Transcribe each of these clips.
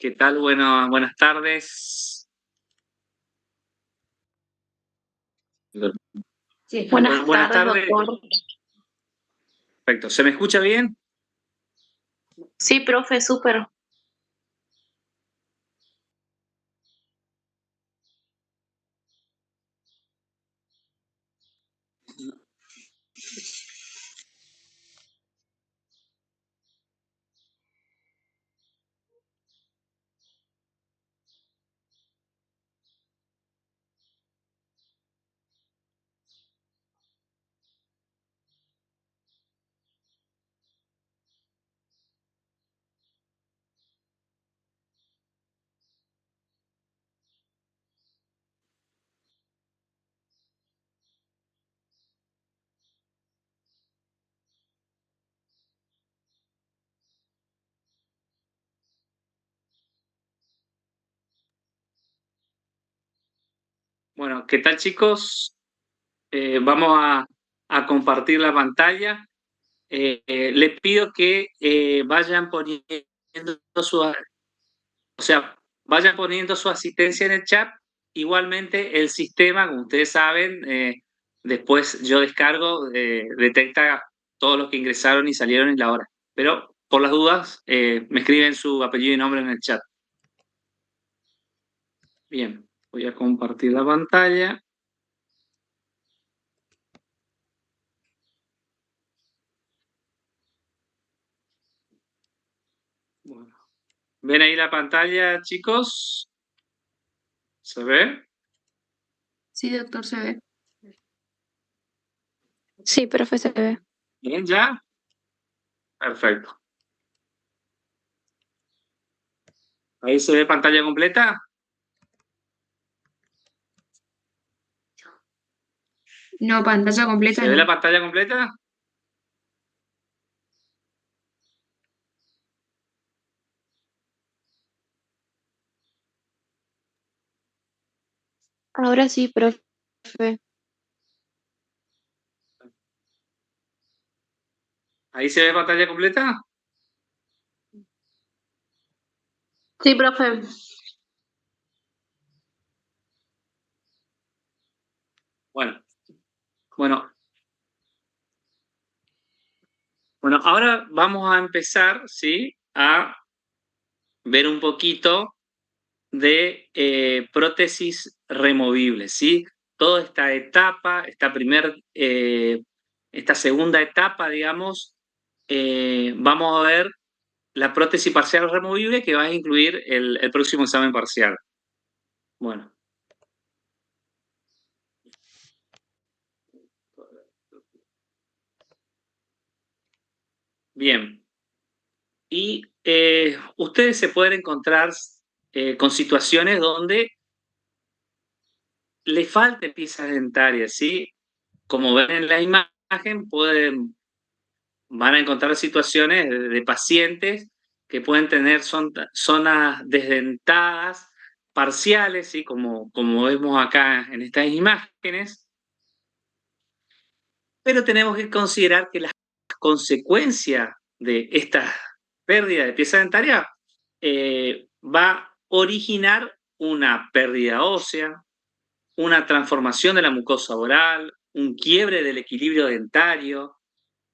¿Qué tal? Bueno, buenas tardes. Sí, buenas Buenas tardes, tardes. doctor. Perfecto. ¿Se me escucha bien? Sí, profe, súper. Bueno, ¿qué tal, chicos? Vamos a compartir la pantalla. Les pido que vayan poniendo su, o sea, vayan poniendo su asistencia en el chat. Igualmente, el sistema, como ustedes saben, después yo descargo, detecta todos los que ingresaron y salieron en la hora. Pero por las dudas, me escriben su apellido y nombre en el chat. Bien, voy a compartir la pantalla. Bueno, ¿ven ahí la pantalla, chicos? ¿Se ve? Sí, doctor, se ve. Sí, profe, se ve. ¿Bien ya? Perfecto. ¿Ahí se ve pantalla completa? No, pantalla completa ¿Se ve la no. pantalla completa? Ahora sí, profe. ¿Ahí se ve pantalla completa? Sí, profe. Bueno, bueno, bueno, ahora vamos a empezar, ¿sí? A ver un poquito de prótesis removibles, ¿sí? Toda esta etapa, esta segunda etapa, digamos, vamos a ver la prótesis parcial removible que va a incluir el próximo examen parcial. Bueno. Bien. Y ustedes se pueden encontrar con situaciones donde le falte piezas dentarias, ¿sí? Como ven en la imagen, van a encontrar situaciones de pacientes que pueden tener zonas desdentadas parciales, ¿sí? Como vemos acá en estas imágenes, pero tenemos que considerar que las consecuencias de esta pérdida de pieza dentaria va a originar una pérdida ósea, una transformación de la mucosa oral, un quiebre del equilibrio dentario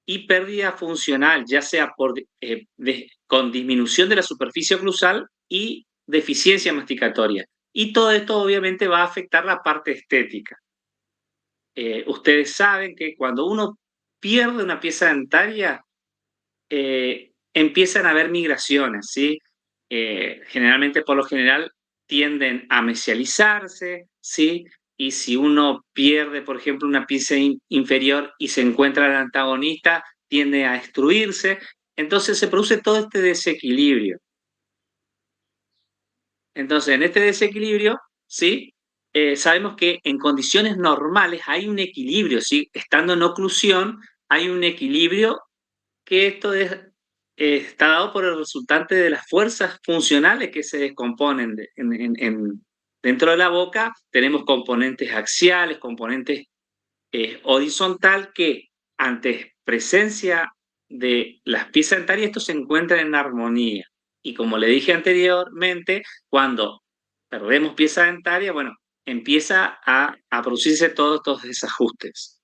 y pérdida funcional, ya sea con disminución de la superficie oclusal y deficiencia masticatoria. Y todo esto obviamente va a afectar la parte estética. Ustedes saben que cuando uno pierde una pieza dentaria, empiezan a haber migraciones, ¿sí? Generalmente, por lo general, tienden a mesializarse, ¿sí? Y si uno pierde, por ejemplo, una pieza inferior y se encuentra el antagonista, tiende a destruirse. Entonces se produce todo este desequilibrio. Entonces, en este desequilibrio, ¿sí? Sabemos que en condiciones normales hay un equilibrio, ¿sí? Estando en oclusión, hay un equilibrio que está dado por el resultante de las fuerzas funcionales que se descomponen dentro de la boca. Tenemos componentes axiales, componentes horizontal que ante presencia de las piezas dentarias esto se encuentra en armonía. Y como le dije anteriormente, cuando perdemos pieza dentaria, bueno, empieza a producirse todos estos desajustes.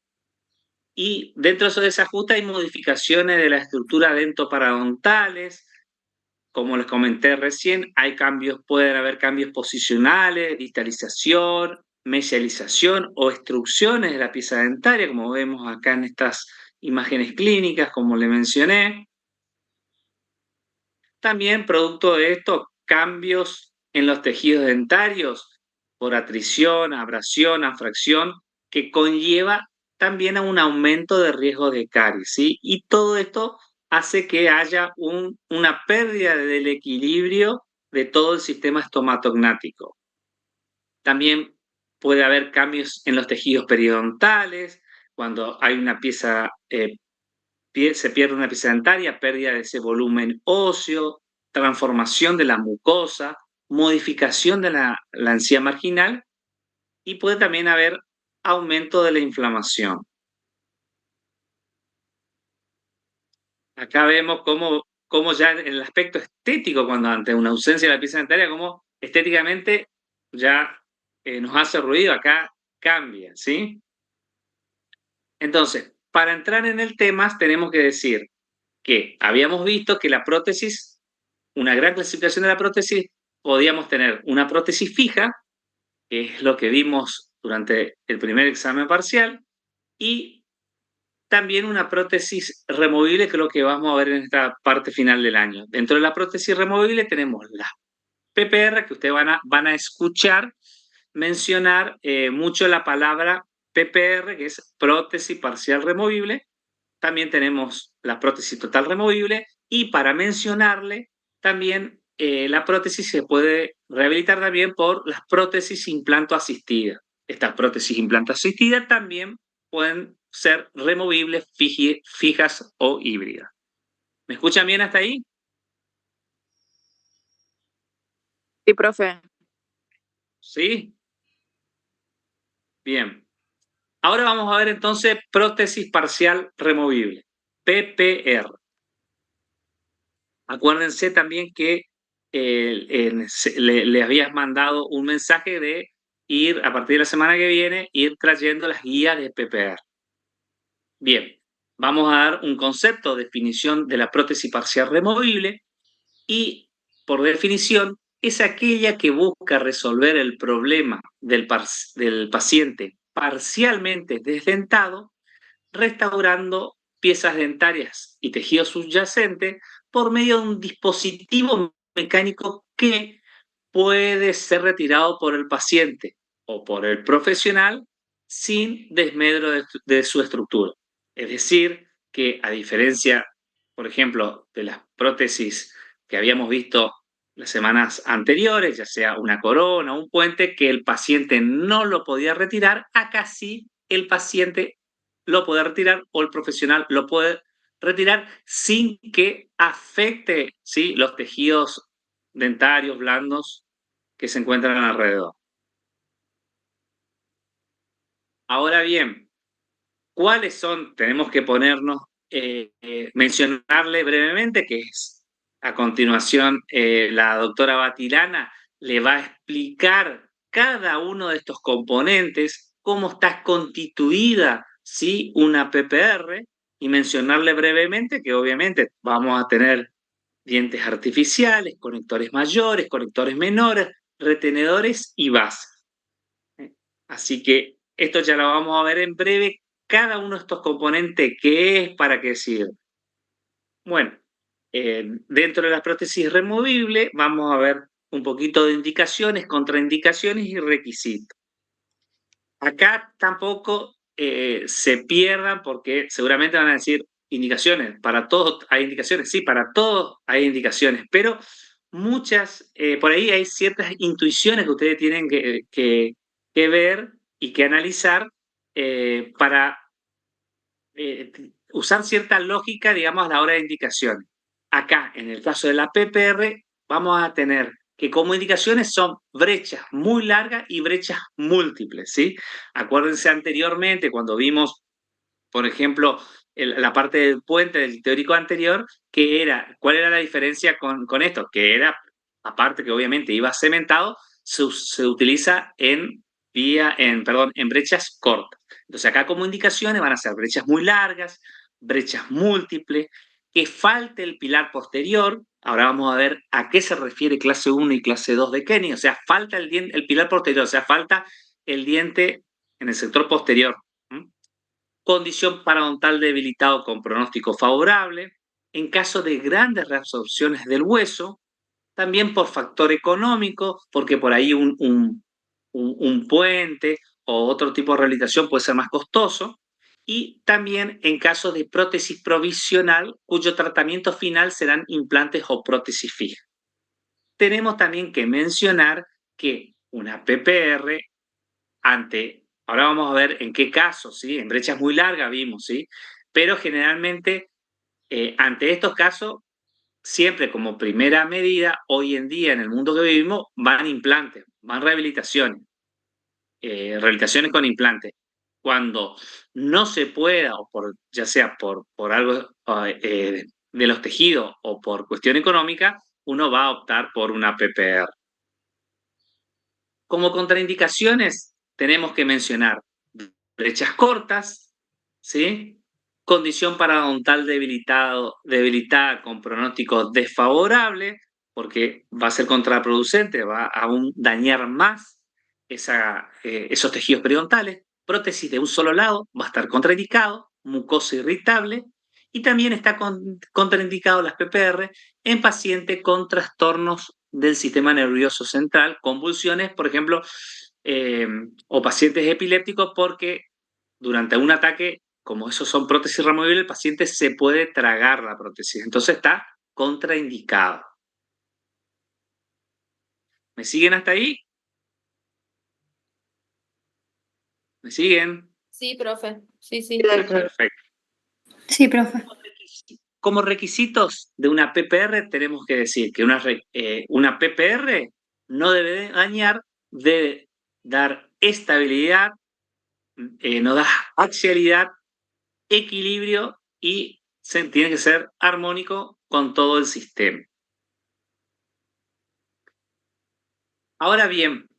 Y dentro de esos desajustes hay modificaciones de la estructura dentoparadontales. Como les comenté recién, hay cambios, pueden haber cambios posicionales, distalización, mesialización o extrusiones de la pieza dentaria, como vemos acá en estas imágenes clínicas, como le mencioné. También producto de esto, cambios en los tejidos dentarios por atrición, abrasión, anfracción, que conlleva también a un aumento de riesgo de caries, ¿sí? Y todo esto hace que haya una pérdida del equilibrio de todo el sistema estomatognático. También puede haber cambios en los tejidos periodontales, cuando hay una pieza se pierde una pieza dentaria, pérdida de ese volumen óseo, transformación de la mucosa, modificación de la encía marginal y puede también haber aumento de la inflamación. Acá vemos cómo ya en el aspecto estético, cuando ante una ausencia de la pieza dentaria, cómo estéticamente ya nos hace ruido, acá cambia, ¿sí? Entonces, para entrar en el tema, tenemos que decir que habíamos visto que la prótesis, una gran clasificación de la prótesis, podíamos tener una prótesis fija, que es lo que vimos durante el primer examen parcial, y también una prótesis removible, que es lo que vamos a ver en esta parte final del año. Dentro de la prótesis removible tenemos la PPR, que ustedes van a escuchar mencionar mucho la palabra PPR, que es prótesis parcial removible. También tenemos la prótesis total removible y para mencionarle, también la prótesis se puede rehabilitar también por las prótesis implanto asistidas. Estas prótesis implanto asistidas también pueden ser removibles, fijas o híbridas. ¿Me escuchan bien hasta ahí? Sí, profe. ¿Sí? Bien. Ahora vamos a ver entonces prótesis parcial removible, PPR. Acuérdense también que le habías mandado un mensaje de ir, a partir de la semana que viene, ir trayendo las guías de PPR. Bien, vamos a dar un concepto, definición de la prótesis parcial removible y, por definición, es aquella que busca resolver el problema del paciente parcialmente desdentado, restaurando piezas dentarias y tejido subyacente por medio de un dispositivo mecánico que puede ser retirado por el paciente o por el profesional sin desmedro de su estructura. Es decir, que a diferencia, por ejemplo, de las prótesis que habíamos visto las semanas anteriores, ya sea una corona o un puente, que el paciente no lo podía retirar, acá sí el paciente lo puede retirar o el profesional lo puede retirar sin que afecte, ¿sí?, los tejidos dentarios blandos que se encuentran alrededor. Ahora bien, ¿cuáles son? Tenemos que ponernos, mencionarle brevemente, que es a continuación la doctora Batilana le va a explicar cada uno de estos componentes, cómo está constituida, ¿sí?, una PPR, y mencionarle brevemente que obviamente vamos a tener dientes artificiales, conectores mayores, conectores menores, retenedores y bases. Así que esto ya lo vamos a ver en breve, cada uno de estos componentes, qué es, para qué sirve. Bueno, dentro de la prótesis removible vamos a ver un poquito de indicaciones, contraindicaciones y requisitos. Acá tampoco se pierdan, porque seguramente van a decir indicaciones, para todos hay indicaciones, sí, para todos hay indicaciones, pero muchas, por ahí hay ciertas intuiciones que ustedes tienen que ver y que analizar para usar cierta lógica, digamos, a la hora de indicaciones. Acá, en el caso de la PPR, vamos a tener que como indicaciones son brechas muy largas y brechas múltiples, ¿sí? Acuérdense anteriormente cuando vimos, por ejemplo, la parte del puente del teórico anterior, que era, ¿cuál era la diferencia con esto? Que era, aparte que obviamente iba cementado, se utiliza en brechas cortas. Entonces acá como indicaciones van a ser brechas muy largas, brechas múltiples, que falte el pilar posterior. Ahora vamos a ver a qué se refiere clase 1 y clase 2 de Kenny. O sea, falta el pilar posterior, o sea, falta el diente en el sector posterior. Condición parodontal debilitado con pronóstico favorable. En caso de grandes reabsorciones del hueso, también por factor económico, porque por ahí un puente o otro tipo de rehabilitación puede ser más costoso, y también en caso de prótesis provisional, cuyo tratamiento final serán implantes o prótesis fija. Tenemos también que mencionar que una PPR ahora vamos a ver en qué casos, ¿sí? En brechas muy largas vimos, ¿sí? Pero generalmente, ante estos casos, siempre como primera medida, hoy en día en el mundo que vivimos, van implantes, van rehabilitaciones, rehabilitaciones con implantes. Cuando no se pueda, o ya sea por algo de los tejidos o por cuestión económica, uno va a optar por una PPR. Como contraindicaciones, tenemos que mencionar brechas cortas, ¿sí? Condición parodontal debilitada con pronóstico desfavorable, porque va a ser contraproducente, va a aún dañar más esos tejidos periodontales. Prótesis de un solo lado va a estar contraindicado, mucosa irritable, y también está contraindicado las PPR en pacientes con trastornos del sistema nervioso central, convulsiones, por ejemplo, o pacientes epilépticos, porque durante un ataque, como esos son prótesis removibles, el paciente se puede tragar la prótesis. Entonces está contraindicado. ¿Me siguen hasta ahí? ¿Me siguen? Sí, profe. Sí, sí. Perfecto. Sí, profe. Como requisitos de una PPR tenemos que decir que una PPR no debe dañar, debe dar estabilidad, no da axialidad, equilibrio y tiene que ser armónico con todo el sistema. Ahora bien,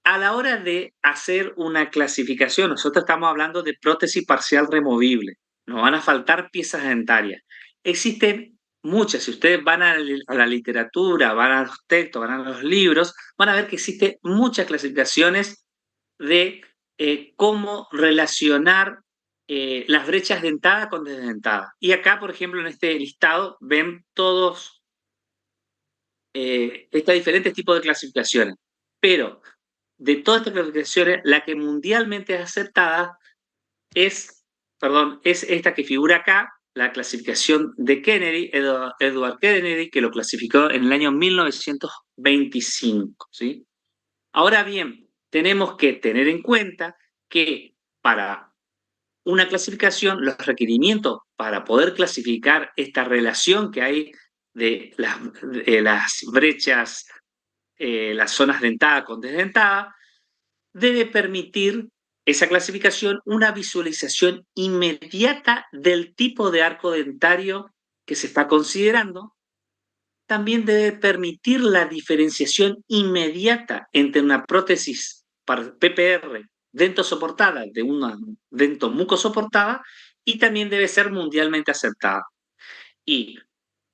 a la hora de hacer una clasificación, nosotros estamos hablando de prótesis parcial removible. Nos van a faltar piezas dentarias. Existen muchas. Si ustedes van a la literatura, van a los textos, van a los libros, van a ver que existen muchas clasificaciones de cómo relacionar las brechas dentadas con desdentadas. Y acá, por ejemplo, en este listado, ven todos estos diferentes tipos de clasificaciones. Pero de todas estas clasificaciones, la que mundialmente es aceptada es esta que figura acá, la clasificación de Kennedy, Edward Kennedy, que lo clasificó en el año 1925. ¿Sí? Ahora bien, tenemos que tener en cuenta que para una clasificación, los requerimientos para poder clasificar esta relación que hay de las brechas, las zonas dentadas con desdentada, debe permitir esa clasificación una visualización inmediata del tipo de arco dentario que se está considerando. También debe permitir la diferenciación inmediata entre una prótesis PPR dentosoportada de una dentomucosoportada, y también debe ser mundialmente aceptada. Y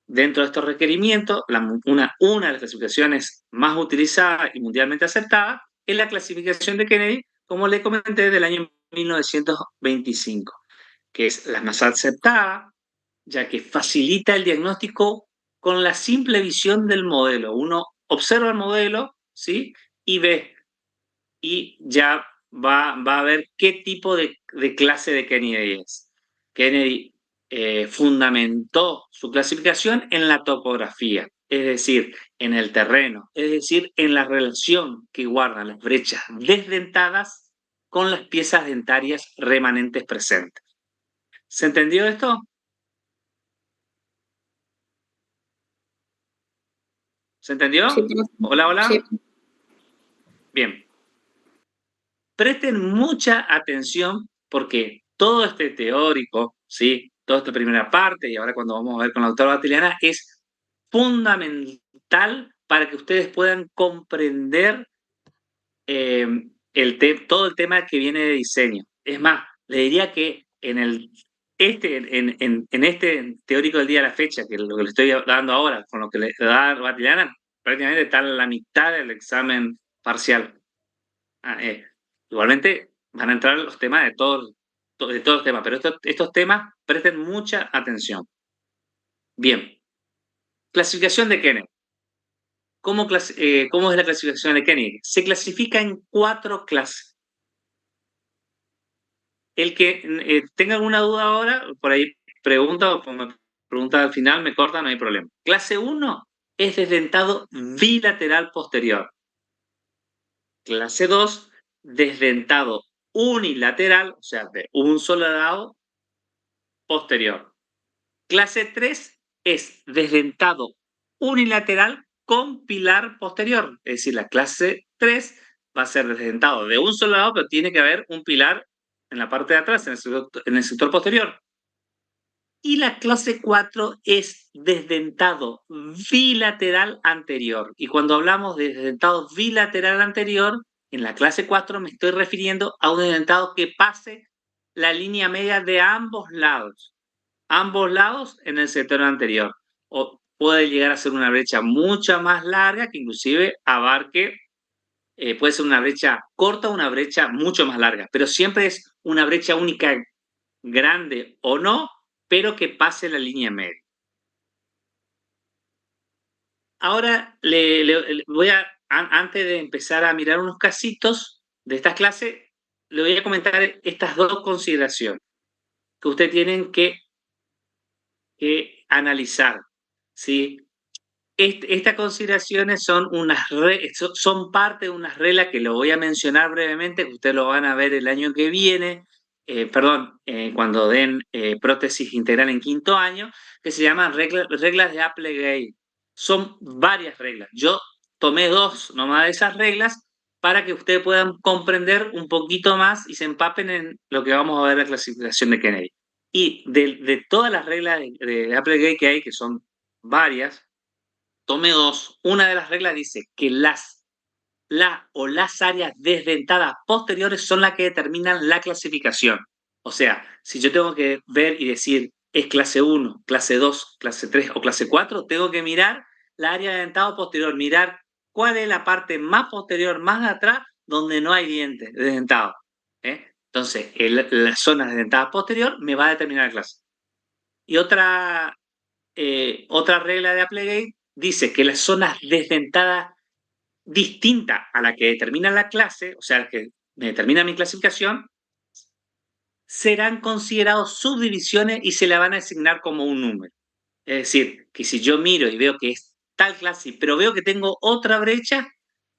dentro de estos requerimientos, una de las clasificaciones más utilizadas y mundialmente aceptada es la clasificación de Kennedy, como le comenté, del año 1925, que es la más aceptada, ya que facilita el diagnóstico con la simple visión del modelo. Uno observa el modelo, ¿sí? Y ve, y ya va a ver qué tipo de clase de Kennedy es. Kennedy fundamentó su clasificación en la topografía, es decir, en el terreno, es decir, en la relación que guardan las brechas desdentadas con las piezas dentarias remanentes presentes. ¿Se entendió esto? ¿Se entendió? Sí, profe. Hola, hola. Sí. Bien. Presten mucha atención porque todo este teórico, ¿sí? Toda esta primera parte, y ahora cuando vamos a ver con la doctora Batiliana, es fundamental para que ustedes puedan comprender todo el tema que viene de diseño. Es más, le diría que en este teórico del día de la fecha, que es lo que le estoy dando ahora, con lo que le da Batiliana, prácticamente está en la mitad del examen parcial. Igualmente van a entrar los temas de todos los temas, pero estos temas presten mucha atención. Bien, clasificación de Kennedy. ¿Cómo es la clasificación de Kennedy? Se clasifica en 4 clases. El que tenga alguna duda ahora, por ahí pregunta o me pregunta al final, me corta, no hay problema. Clase 1 es desdentado bilateral posterior. Clase 2, desdentado unilateral, o sea, de un solo lado posterior. Clase 3 es desdentado unilateral con pilar posterior. Es decir, la clase 3 va a ser desdentado de un solo lado, pero tiene que haber un pilar en la parte de atrás, en el sector posterior. Y la clase 4 es desdentado bilateral anterior. Y cuando hablamos de desdentado bilateral anterior, en la clase 4 me estoy refiriendo a un desdentado que pase la línea media de ambos lados en el sector anterior. O puede llegar a ser una brecha mucho más larga que inclusive abarque, puede ser una brecha corta o una brecha mucho más larga, pero siempre es una brecha única grande o no, pero que pase la línea media. Ahora voy a, antes de empezar a mirar unos casitos de estas clases, le voy a comentar estas 2 consideraciones que ustedes tienen que analizar, ¿sí? Estas consideraciones son parte de unas reglas que lo voy a mencionar brevemente, que ustedes lo van a ver el año que viene, cuando den prótesis integral en 5º año, que se llaman reglas de Applegate. Son varias reglas. Yo tomé 2 nomás de esas reglas para que ustedes puedan comprender un poquito más y se empapen en lo que vamos a ver en la clasificación de Kennedy. Y de todas las reglas de Applegate que hay, que son varias, tomé 2. Una de las reglas dice que las áreas desdentadas posteriores son las que determinan la clasificación. O sea, si yo tengo que ver y decir es clase 1, clase 2, clase 3 o clase 4, tengo que mirar la área de dentado posterior, mirar cuál es la parte más posterior, más de atrás, donde no hay dientes de dentado. Entonces, la zona de dentada posterior me va a determinar la clase. Y otra regla de Applegate dice que las zonas desdentadas distintas a la que determina la clase, o sea, la que me determina mi clasificación, serán considerados subdivisiones y se la van a asignar como un número. Es decir, que si yo miro y veo que es tal clase, pero veo que tengo otra brecha,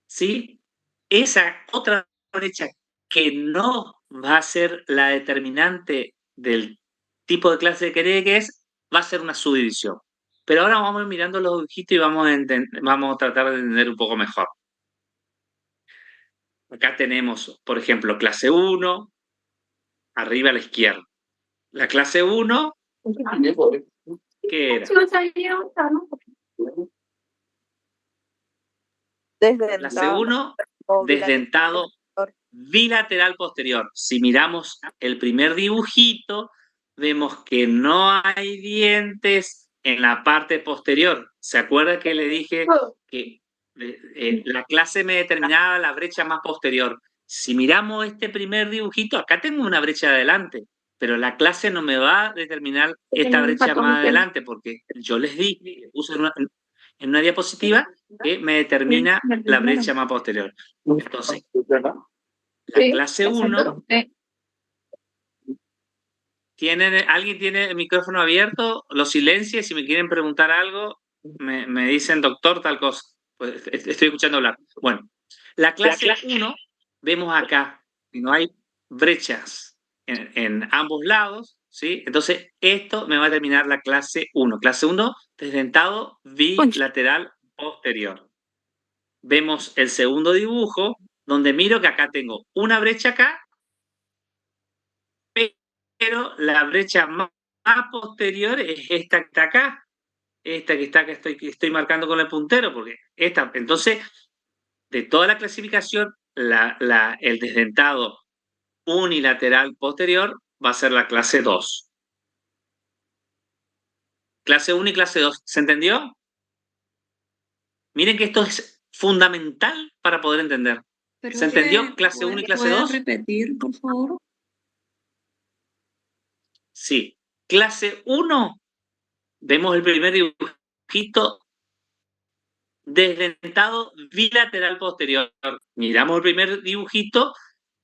¿sí? Esa otra brecha que no va a ser la determinante del tipo de clase que es, va a ser una subdivisión. Pero ahora vamos a ir mirando los dibujitos y vamos a tratar de entender un poco mejor. Acá tenemos, por ejemplo, clase 1, arriba a la izquierda. La clase 1, ¿qué era? Clase 1, desdentado bilateral posterior. Si miramos el primer dibujito, vemos que no hay dientes en la parte posterior. ¿Se acuerda que le dije que la clase me determinaba la brecha más posterior? Si miramos este primer dibujito, acá tengo una brecha adelante, pero la clase no me va a determinar esta brecha más adelante, porque yo les dije, puse en una diapositiva, que me determina la brecha más posterior. Entonces, la clase 1, ¿alguien tiene el micrófono abierto? Lo silencie, si me quieren preguntar algo, me dicen, doctor, tal cosa. Pues, estoy escuchando hablar. Bueno, la clase 1, vemos acá, que no hay brechas en ambos lados, ¿sí? Entonces, esto me va a determinar la clase 1. Clase 1, desdentado bilateral posterior. Vemos el segundo dibujo, donde miro que acá tengo una brecha acá, pero la brecha más posterior es esta que está acá. Esta que está acá, que estoy marcando con el puntero, porque esta, entonces, de toda la clasificación, el desdentado unilateral posterior va a ser la clase 2. Clase 1 y clase 2, ¿se entendió? Miren que esto es fundamental para poder entender. Pero ¿Se entendió clase 1 y clase 2? ¿Puedes repetir, por favor? Sí. Clase 1, vemos el primer dibujito, desdentado bilateral posterior. Miramos el primer dibujito,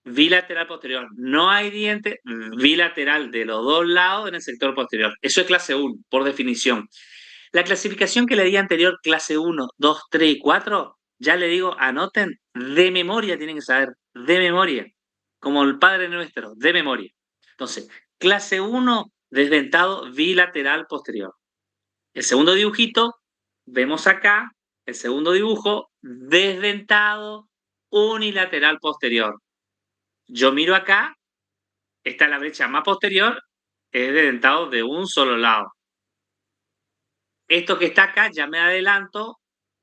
bilateral posterior. No hay diente bilateral de los dos lados en el sector posterior. Eso es clase 1, por definición. La clasificación que le di anterior, clase 1, 2, 3 y 4, ya le digo, anoten, de memoria tienen que saber, de memoria, como el Padre Nuestro, de memoria. Entonces, clase 1, desdentado bilateral posterior. El segundo dibujito, vemos acá, el segundo dibujo, desdentado unilateral posterior. Yo miro acá, está la brecha más posterior, es desdentado de un solo lado. Esto que está acá, ya me adelanto,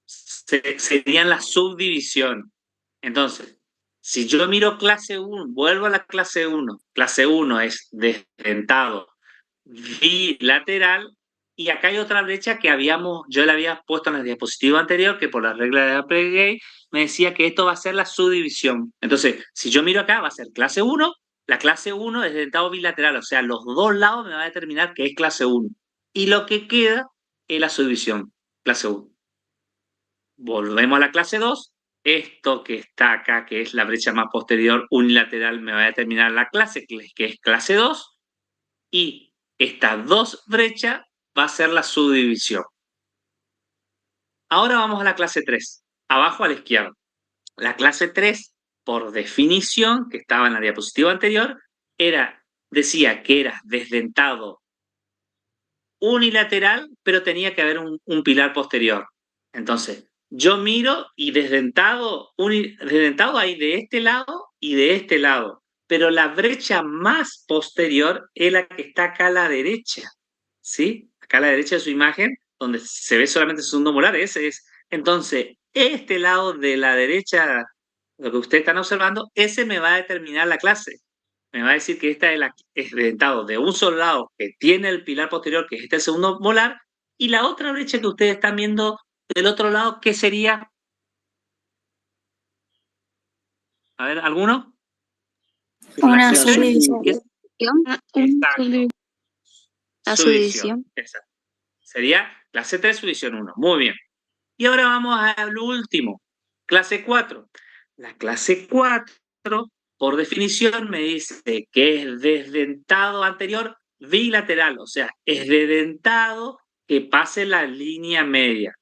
serían la subdivisión. Entonces, si yo miro clase 1, vuelvo a la clase 1. Clase 1 es desdentado bilateral, y acá hay otra brecha que yo le había puesto en la diapositiva anterior, que por la regla de Applegate me decía que esto va a ser la subdivisión. Entonces, si yo miro acá, va a ser clase 1, la clase 1 es desdentado bilateral, o sea, los dos lados me va a determinar que es clase 1. Y lo que queda es la subdivisión, clase 1. Volvemos a la clase 2. Esto que está acá, que es la brecha más posterior unilateral, me va a determinar la clase, que es clase 2. Y estas dos brechas va a ser la subdivisión. Ahora vamos a la clase 3. Abajo a la izquierda. La clase 3, por definición, que estaba en la diapositiva anterior, decía que era desdentado unilateral, pero tenía que haber un pilar posterior. Entonces, yo miro y desdentado hay de este lado y de este lado, pero la brecha más posterior es la que está acá a la derecha, ¿sí? Acá a la derecha de su imagen, donde se ve solamente el segundo molar, ese es. Entonces, este lado de la derecha, lo que ustedes están observando, ese me va a determinar la clase. Me va a decir que esta es desdentado de un solo lado, que tiene el pilar posterior, que es este segundo molar, y la otra brecha que ustedes están viendo del otro lado, ¿qué sería? A ver, ¿alguno? Una Clase 3, subdivisión. exacto. La subdivisión. Exacto. Sería clase 3, subdivisión 1. Muy bien. Y ahora vamos a lo último. Clase 4. La clase 4, por definición, me dice que es desdentado anterior bilateral, o sea, es desdentado que pase la línea media.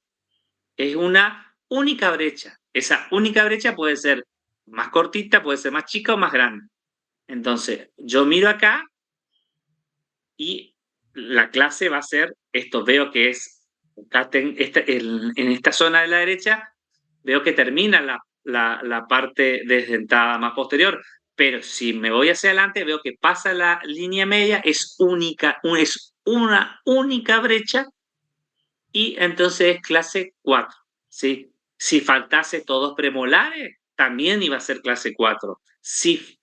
Es una única brecha. Esa única brecha puede ser más cortita, puede ser más chica o más grande. Entonces, yo miro acá y la clase va a ser esto. Veo que es, en esta zona de la derecha, veo que termina la parte desdentada más posterior. Pero si me voy hacia adelante, veo que pasa la línea media, es una única brecha, y entonces es clase 4. ¿Sí? Si faltase todos premolares, también iba a ser clase 4. Si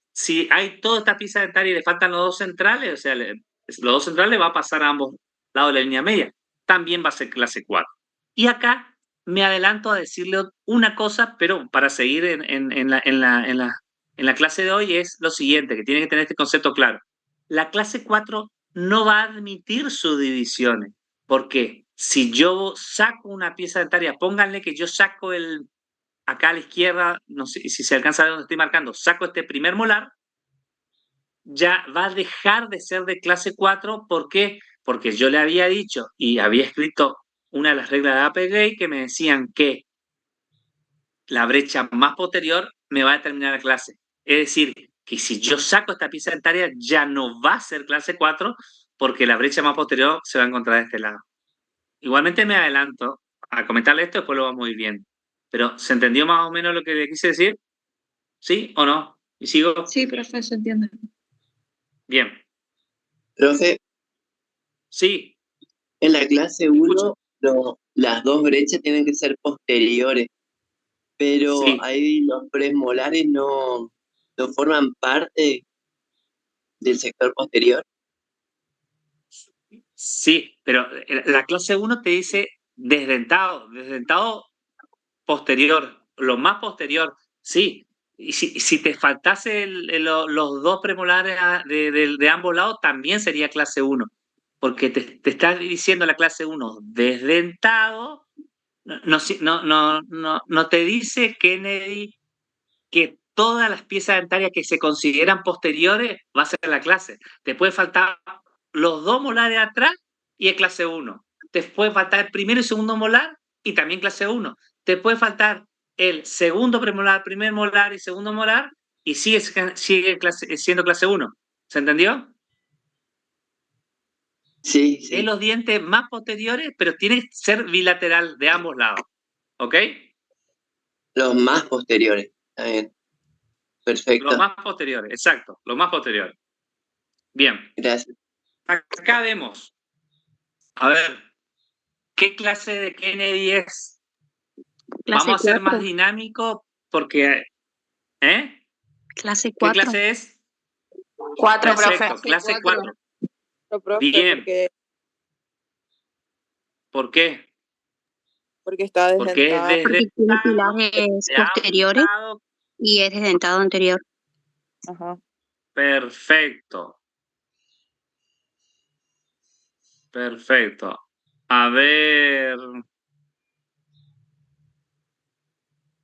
hay toda esta pieza dentaria y le faltan los dos centrales, o sea, los dos centrales va a pasar a ambos lados de la línea media, también va a ser clase 4. Y acá me adelanto a decirle una cosa, pero para seguir en la clase de hoy, es lo siguiente, que tiene que tener este concepto claro. La clase 4 no va a admitir subdivisiones. ¿Por qué? Si yo saco una pieza dentaria, pónganle que yo saco acá a la izquierda, no sé si se alcanza a ver donde estoy marcando, saco este primer molar, ya va a dejar de ser de clase 4. ¿Por qué? Porque yo le había dicho y había escrito una de las reglas de Applegate que me decían que la brecha más posterior me va a determinar la clase. Es decir, que si yo saco esta pieza dentaria ya no va a ser clase 4 porque la brecha más posterior se va a encontrar de este lado. Igualmente me adelanto a comentarle esto, después lo vamos a ir viendo. Pero, ¿se entendió más o menos lo que le quise decir? ¿Sí o no? ¿Y sigo? Sí, profe, se entiende. Bien. Profe, Sí, en la clase escucho. 1 las dos brechas tienen que ser posteriores, pero Sí, ahí los premolares no forman parte del sector posterior. sí, pero la clase uno te dice desdentado posterior, lo más posterior, sí. Y si te faltase los dos premolares de ambos lados, también sería clase uno, porque te está diciendo la clase uno desdentado, no te dice Kennedy que todas las piezas dentarias que se consideran posteriores va a ser la clase. Te puede faltar los dos molares atrás y es clase uno. Te puede faltar el primero y segundo molar y también clase uno. Te puede faltar el segundo premolar, primer molar y segundo molar y sigue siendo clase uno. ¿Se entendió? Sí, Es sí, los dientes más posteriores, pero tiene que ser bilateral de ambos lados. ¿Ok? los más posteriores. Está bien, Los perfecto, más posteriores, exacto, los más posteriores. Bien. gracias. Acá vemos. A ver, ¿qué clase de Kennedy es? Clase Vamos a ser más 4. dinámicos porque, ¿eh? Clase ¿Qué 4. clase es? 4, profe. Perfecto, clase 4. Profe, Bien, ¿por qué? porque está Porque es desdentado. Porque tiene desdentado pilares de ambos posteriores lados. y es desdentado anterior. Ajá. Perfecto, perfecto. A ver,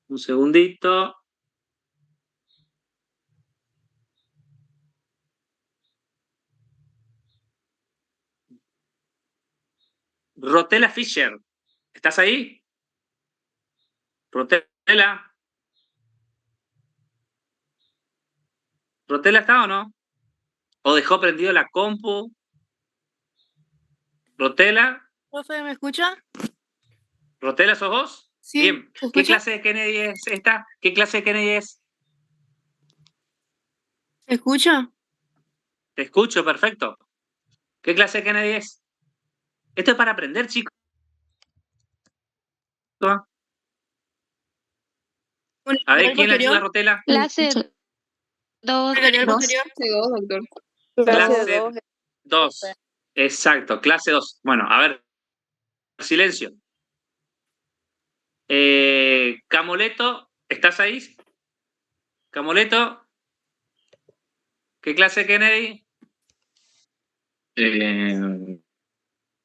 un segundito. Rotella Fisher, ¿estás ahí? Rotella, ¿Rotella está o no? ¿O dejó prendido la compu? ¿Rotella? Profe, ¿me escucha? ¿Rotella sos vos? Sí, Bien. ¿se ¿Qué escucha? clase de Kennedy es esta? ¿Qué clase de Kennedy es? ¿Se escucha? Te escucho, perfecto. ¿Qué clase de Kennedy es? Esto es para aprender, chicos. A ver, ¿Anterior, ¿quién le ayuda a posterior? Rotella? Clase 2. ¿Anterior, posterior? Doctor. Clase Clase 2. 2. Exacto, clase 2. Bueno, a ver, silencio. Camoleto, ¿estás ahí? Camoleto, ¿qué clase de Kennedy?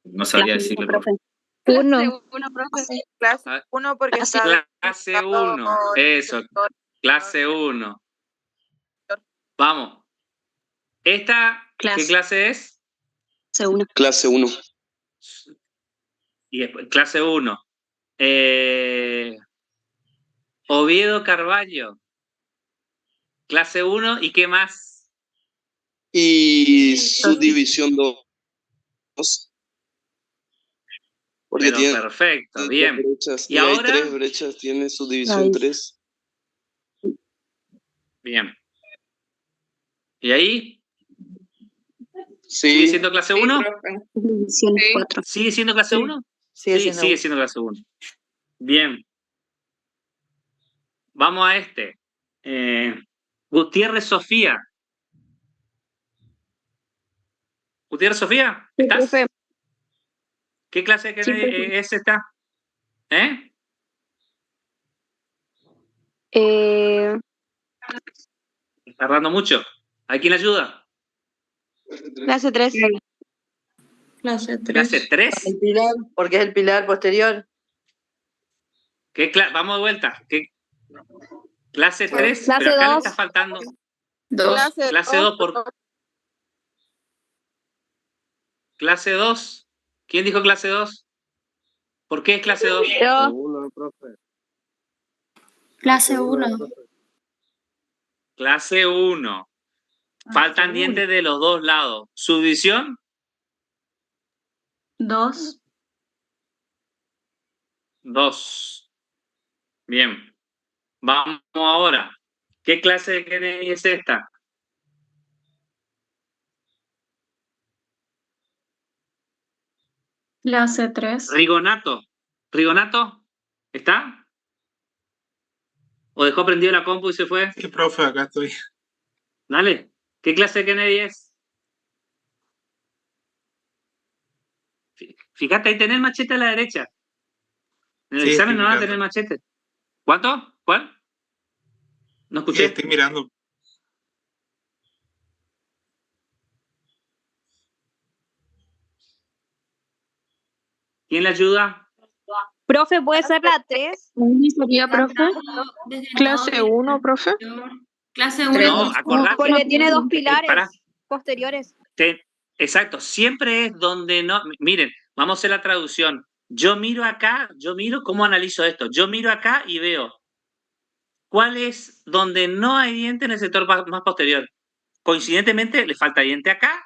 No sabría Clase 1, decirle por profe. Clase 1, profe. Clase Ah, 1 porque Clase está clase 1. Eso, clase 1. Vamos. ¿Esta qué clase es? Clase 1. Clase 1. Y después, clase 1. Oviedo Carballo. Clase 1. ¿Y qué más? Y subdivisión 2, porque Pero tiene perfecto, tres bien. brechas. ¿Y Y hay 3 ahora? brechas, tiene subdivisión 3. Bien. ¿Y ahí? ¿Sigue Sí, siendo clase 1? División 4. ¿Sigue siendo clase 1? Sigue Sí, siendo sigue uno. siendo clase 1. Bien. Vamos a este. Gutiérrez Sofía. Gutiérrez Sofía, Sí, ¿estás? profe. ¿Qué clase Sí, profe. es esta? ¿Eh? ¿Está tardando mucho? ¿Hay quien ayuda? Clase 3. Clase ¿Clase 3. 3? El pilar, porque es el pilar posterior. Vamos de vuelta. ¿Qué clase 3? Clase Pero acá le 2. está faltando. 2. Clase 2 por clase 2. ¿Quién dijo clase 2? ¿Por qué es clase 2? Yo. Clase 1. Clase 1. Faltan dientes de los dos lados. ¿Subdivisión? 2. 2. Bien. Vamos ahora. ¿Qué clase de Kennedy es esta? Clase 3. Rigonato. ¿Rigonato? ¿Está? ¿O dejó prendido la compu y se fue? Sí, profe, acá estoy. Dale. ¿Qué clase de Kennedy es? Fíjate, ahí tenés el machete a la derecha. En el Sí, examen estoy no van a mirando. tener machete. ¿Cuánto? ¿Cuál? No Sí, escuché. estoy mirando. ¿Quién le ayuda? Profe, ¿puede ser la 3? ¿Dónde sería, profe? Clase 1, profe. Clase Tres. 1. No, acordate. Porque tiene dos pilares Pará. posteriores. Exacto, siempre es donde no. Miren, vamos a hacer la traducción. Yo miro acá, yo miro cómo analizo esto. Yo miro acá y veo cuál es donde no hay diente en el sector más posterior. Coincidentemente, le falta diente acá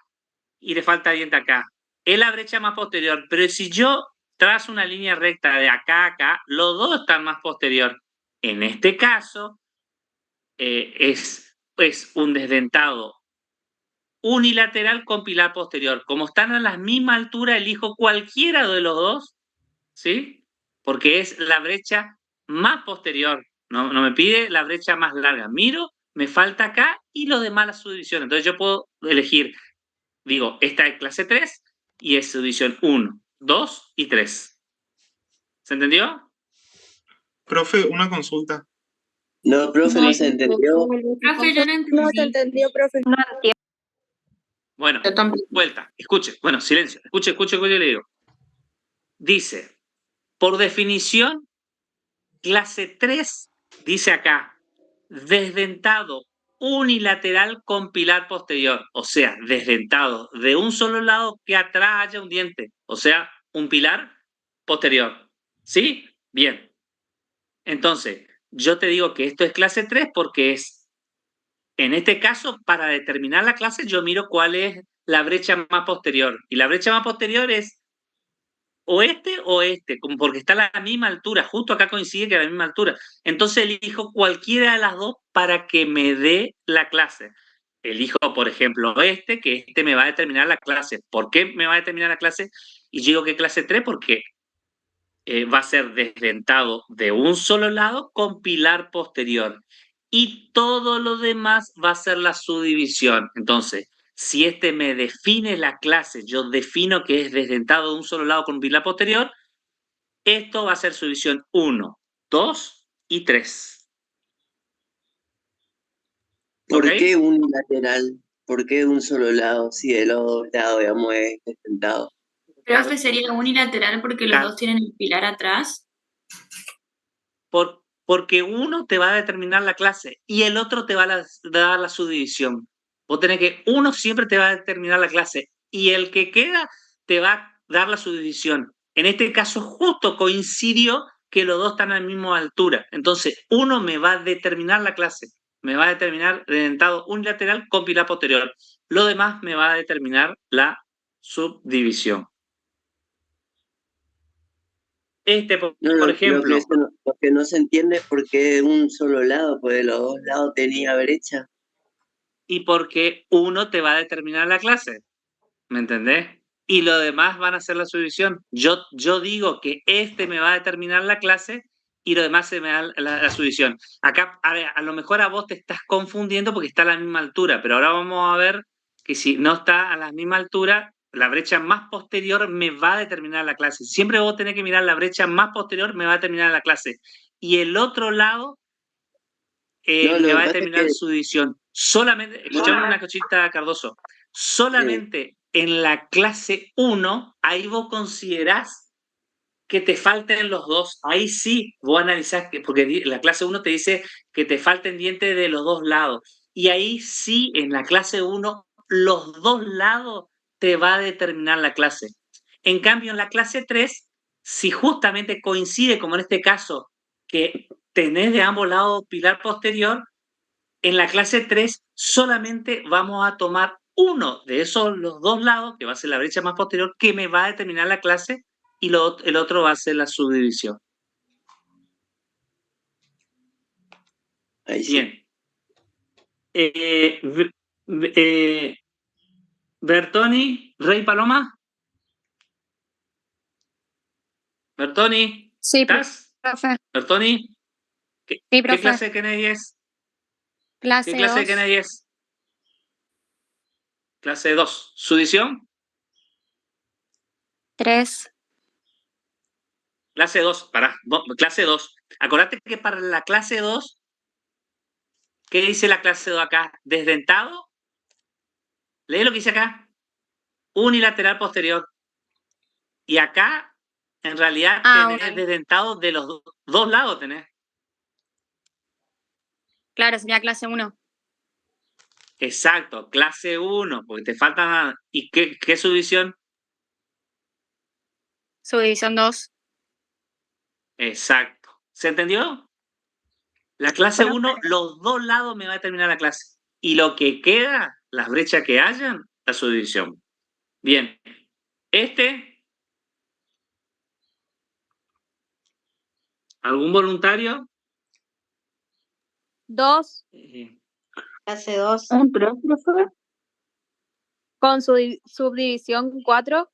y le falta diente acá. Es la brecha más posterior, pero si yo trazo una línea recta de acá a acá, los dos están más posterior. En este caso, es un desdentado unilateral con pilar posterior. Como están a la misma altura, elijo cualquiera de los dos, ¿sí? Porque es la brecha más posterior. No me pide la brecha más larga. Miro, me falta acá y los demás la subdivisión. Entonces yo puedo elegir, digo, esta es clase 3 y es subdivisión 1, 2 y 3. ¿Se entendió? Profe, una consulta. No, profe, no se entendió. Profe, yo no entendí. No se entendió, profe. No entiendo. Bueno, Yo tampoco. vuelta. Escuche. Bueno, silencio. Escuche, le digo. Dice, por definición, clase 3, dice acá, desdentado unilateral con pilar posterior. O sea, desdentado de un solo lado que atrás haya un diente. O sea, un pilar posterior. ¿Sí? Bien. Entonces, yo te digo que esto es clase 3 porque es, en este caso, para determinar la clase, yo miro cuál es la brecha más posterior. Y la brecha más posterior es o este, como porque está a la misma altura, justo acá coincide que a la misma altura. Entonces elijo cualquiera de las dos para que me dé la clase. Elijo, por ejemplo, que este me va a determinar la clase. ¿Por qué me va a determinar la clase? Y yo digo que clase 3 porque va a ser desdentado de un solo lado con pilar posterior. Y todo lo demás va a ser la subdivisión. Entonces, si este me define la clase, yo defino que es desdentado de un solo lado con pilar posterior, esto va a ser subdivisión 1, 2 y 3. ¿Por ¿Ok? qué unilateral? ¿Por qué de un solo lado? Si de los dos lados, digamos, es desdentado. Profe, sería unilateral porque los dos tienen el pilar atrás. Porque uno te va a determinar la clase y el otro te va a dar la subdivisión. Vos tenés que, uno siempre te va a determinar la clase y el que queda te va a dar la subdivisión. En este caso justo coincidió que los dos están a la misma altura. Entonces, uno me va a determinar la clase. Me va a determinar desdentado unilateral con pilar posterior. Lo demás me va a determinar la subdivisión. Por No, ejemplo, lo que no se entiende es por qué de un solo lado, pues de los dos lados tenía brecha. y porque uno te va a determinar la clase. ¿Me entendés? Y lo demás van a hacer la subdivisión. Yo digo que este me va a determinar la clase y lo demás se me da la subdivisión. Acá, a lo mejor a vos te estás confundiendo porque está a la misma altura, pero ahora vamos a ver que si no está a la misma altura, la brecha más posterior me va a determinar la clase. Siempre vos tenés que mirar la brecha más posterior, me va a determinar la clase. Y el otro lado No, lo me que va a pasa es determinar que subdivisión. Solamente, escuchame una cosita, Cardoso. Solamente en la clase 1, ahí vos considerás que te falten los dos. Ahí sí vos analizás, porque la clase 1 te dice que te falten dientes de los dos lados. Y ahí sí, en la clase 1, los dos lados te va a determinar la clase. En cambio, en la clase 3, si justamente coincide, como en este caso, que tenés de ambos lados pilar posterior, en la clase 3 solamente vamos a tomar uno de esos los dos lados, que va a ser la brecha más posterior, que me va a determinar la clase, y el otro va a ser la subdivisión. ahí sí. Bien. Bertoni, Rey Paloma. Bertoni, Sí, ¿estás? profe. Bertoni, Sí, ¿qué profe. clase de Kennedy es? Clase ¿Qué clase de 2. Kennedy es? Clase 2. ¿Su edición? 3. Clase 2, clase 2. Acordate que para la clase 2, ¿qué dice la clase 2 acá? Desdentado. Lee lo que dice acá. Unilateral posterior. Y acá, en realidad, tenés bueno. desdentado de los dos lados, tenés. Claro, sería clase 1. Exacto, clase 1, porque te falta. ¿Y qué subdivisión? Subdivisión 2. Exacto. ¿Se entendió? La clase 1, los dos lados me va a determinar la clase. Y lo que queda, las brechas que hayan, la subdivisión. Bien. ¿Algún voluntario? 2. Clase 2. ¿Un 3, profe? Con subdivisión 4.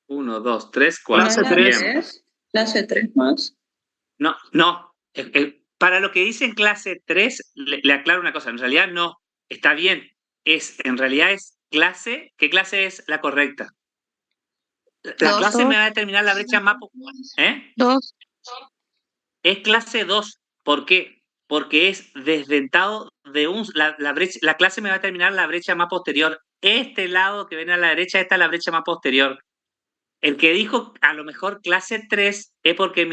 1, 2, 3, 4. Clase Bien. 3. Clase 3 más. No. Para lo que dice en clase 3, le aclaro una cosa. En realidad no. Está bien. En realidad es clase. ¿Qué clase es la correcta? La clase me va a determinar la brecha más. 2. Es clase 2. ¿Por qué? Porque es desdentado de la clase me va a determinar la brecha más posterior. Este lado que viene a la derecha, esta es la brecha más posterior. El que dijo a lo mejor clase 3 es porque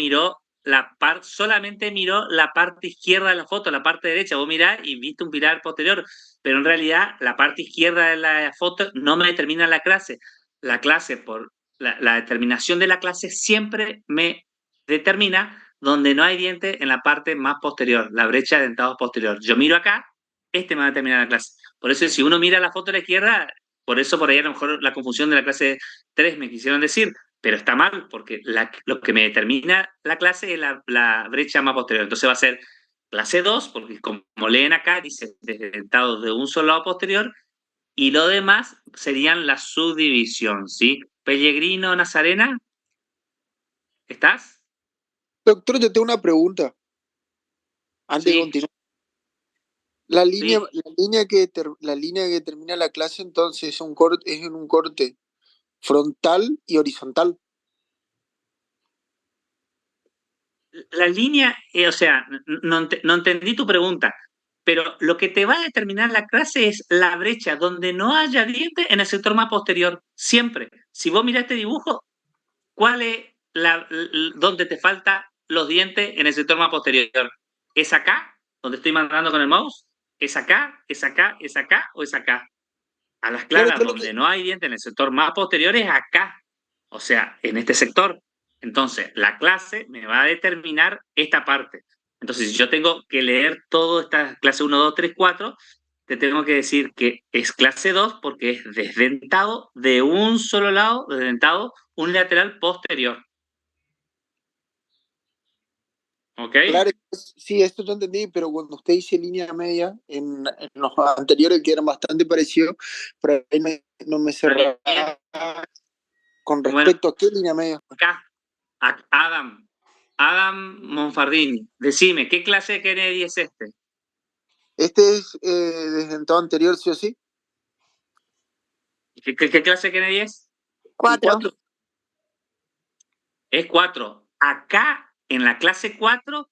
solamente miró la parte izquierda de la foto, la parte derecha. Vos mirás y viste un pilar posterior, pero en realidad la parte izquierda de la foto no me determina la clase. La clase, por la determinación de la clase, siempre me determina donde no hay diente en la parte más posterior, la brecha de dentados posterior. Yo miro acá, me va a determinar la clase. Por eso, si uno mira la foto a la izquierda, por eso por ahí a lo mejor la confusión de la clase 3 me quisieron decir, pero está mal, porque lo que me determina la clase es la brecha más posterior. Entonces va a ser clase 2, porque como leen acá, dice desdentado de un solo lado posterior, y lo demás serían la subdivisión, ¿sí? Pellegrino Nazarena, ¿estás? Doctor, yo tengo una pregunta. Antes de continuar. La línea que termina la clase entonces es en un corte frontal y horizontal. La línea, o sea, no entendí tu pregunta, pero lo que te va a determinar la clase es la brecha donde no haya diente en el sector más posterior, siempre. Si vos mirás este dibujo, ¿cuál es donde te faltan los dientes en el sector más posterior? ¿Es acá, donde estoy mandando con el mouse? ¿Es acá? ¿Es acá? ¿Es acá? ¿O es acá? A las claras, Claro, donde no hay dientes en el sector más posterior es acá. O sea, en este sector. Entonces, la clase me va a determinar esta parte. Entonces, si yo tengo que leer toda esta clase 1, 2, 3, 4, te tengo que decir que es clase 2 porque es desdentado de un solo lado, desdentado unilateral posterior. ¿Ok? Claro, sí, esto yo entendí, pero cuando usted dice línea media, en los anteriores que eran bastante parecidos, pero ahí no me cerraba. Con respecto a qué línea media. Acá, Adam Monfardini, decime, ¿qué clase de Kennedy es este? Este es desdentado anterior, sí o sí. ¿Qué clase de Kennedy es? 4. Es 4. Acá, en la clase 4,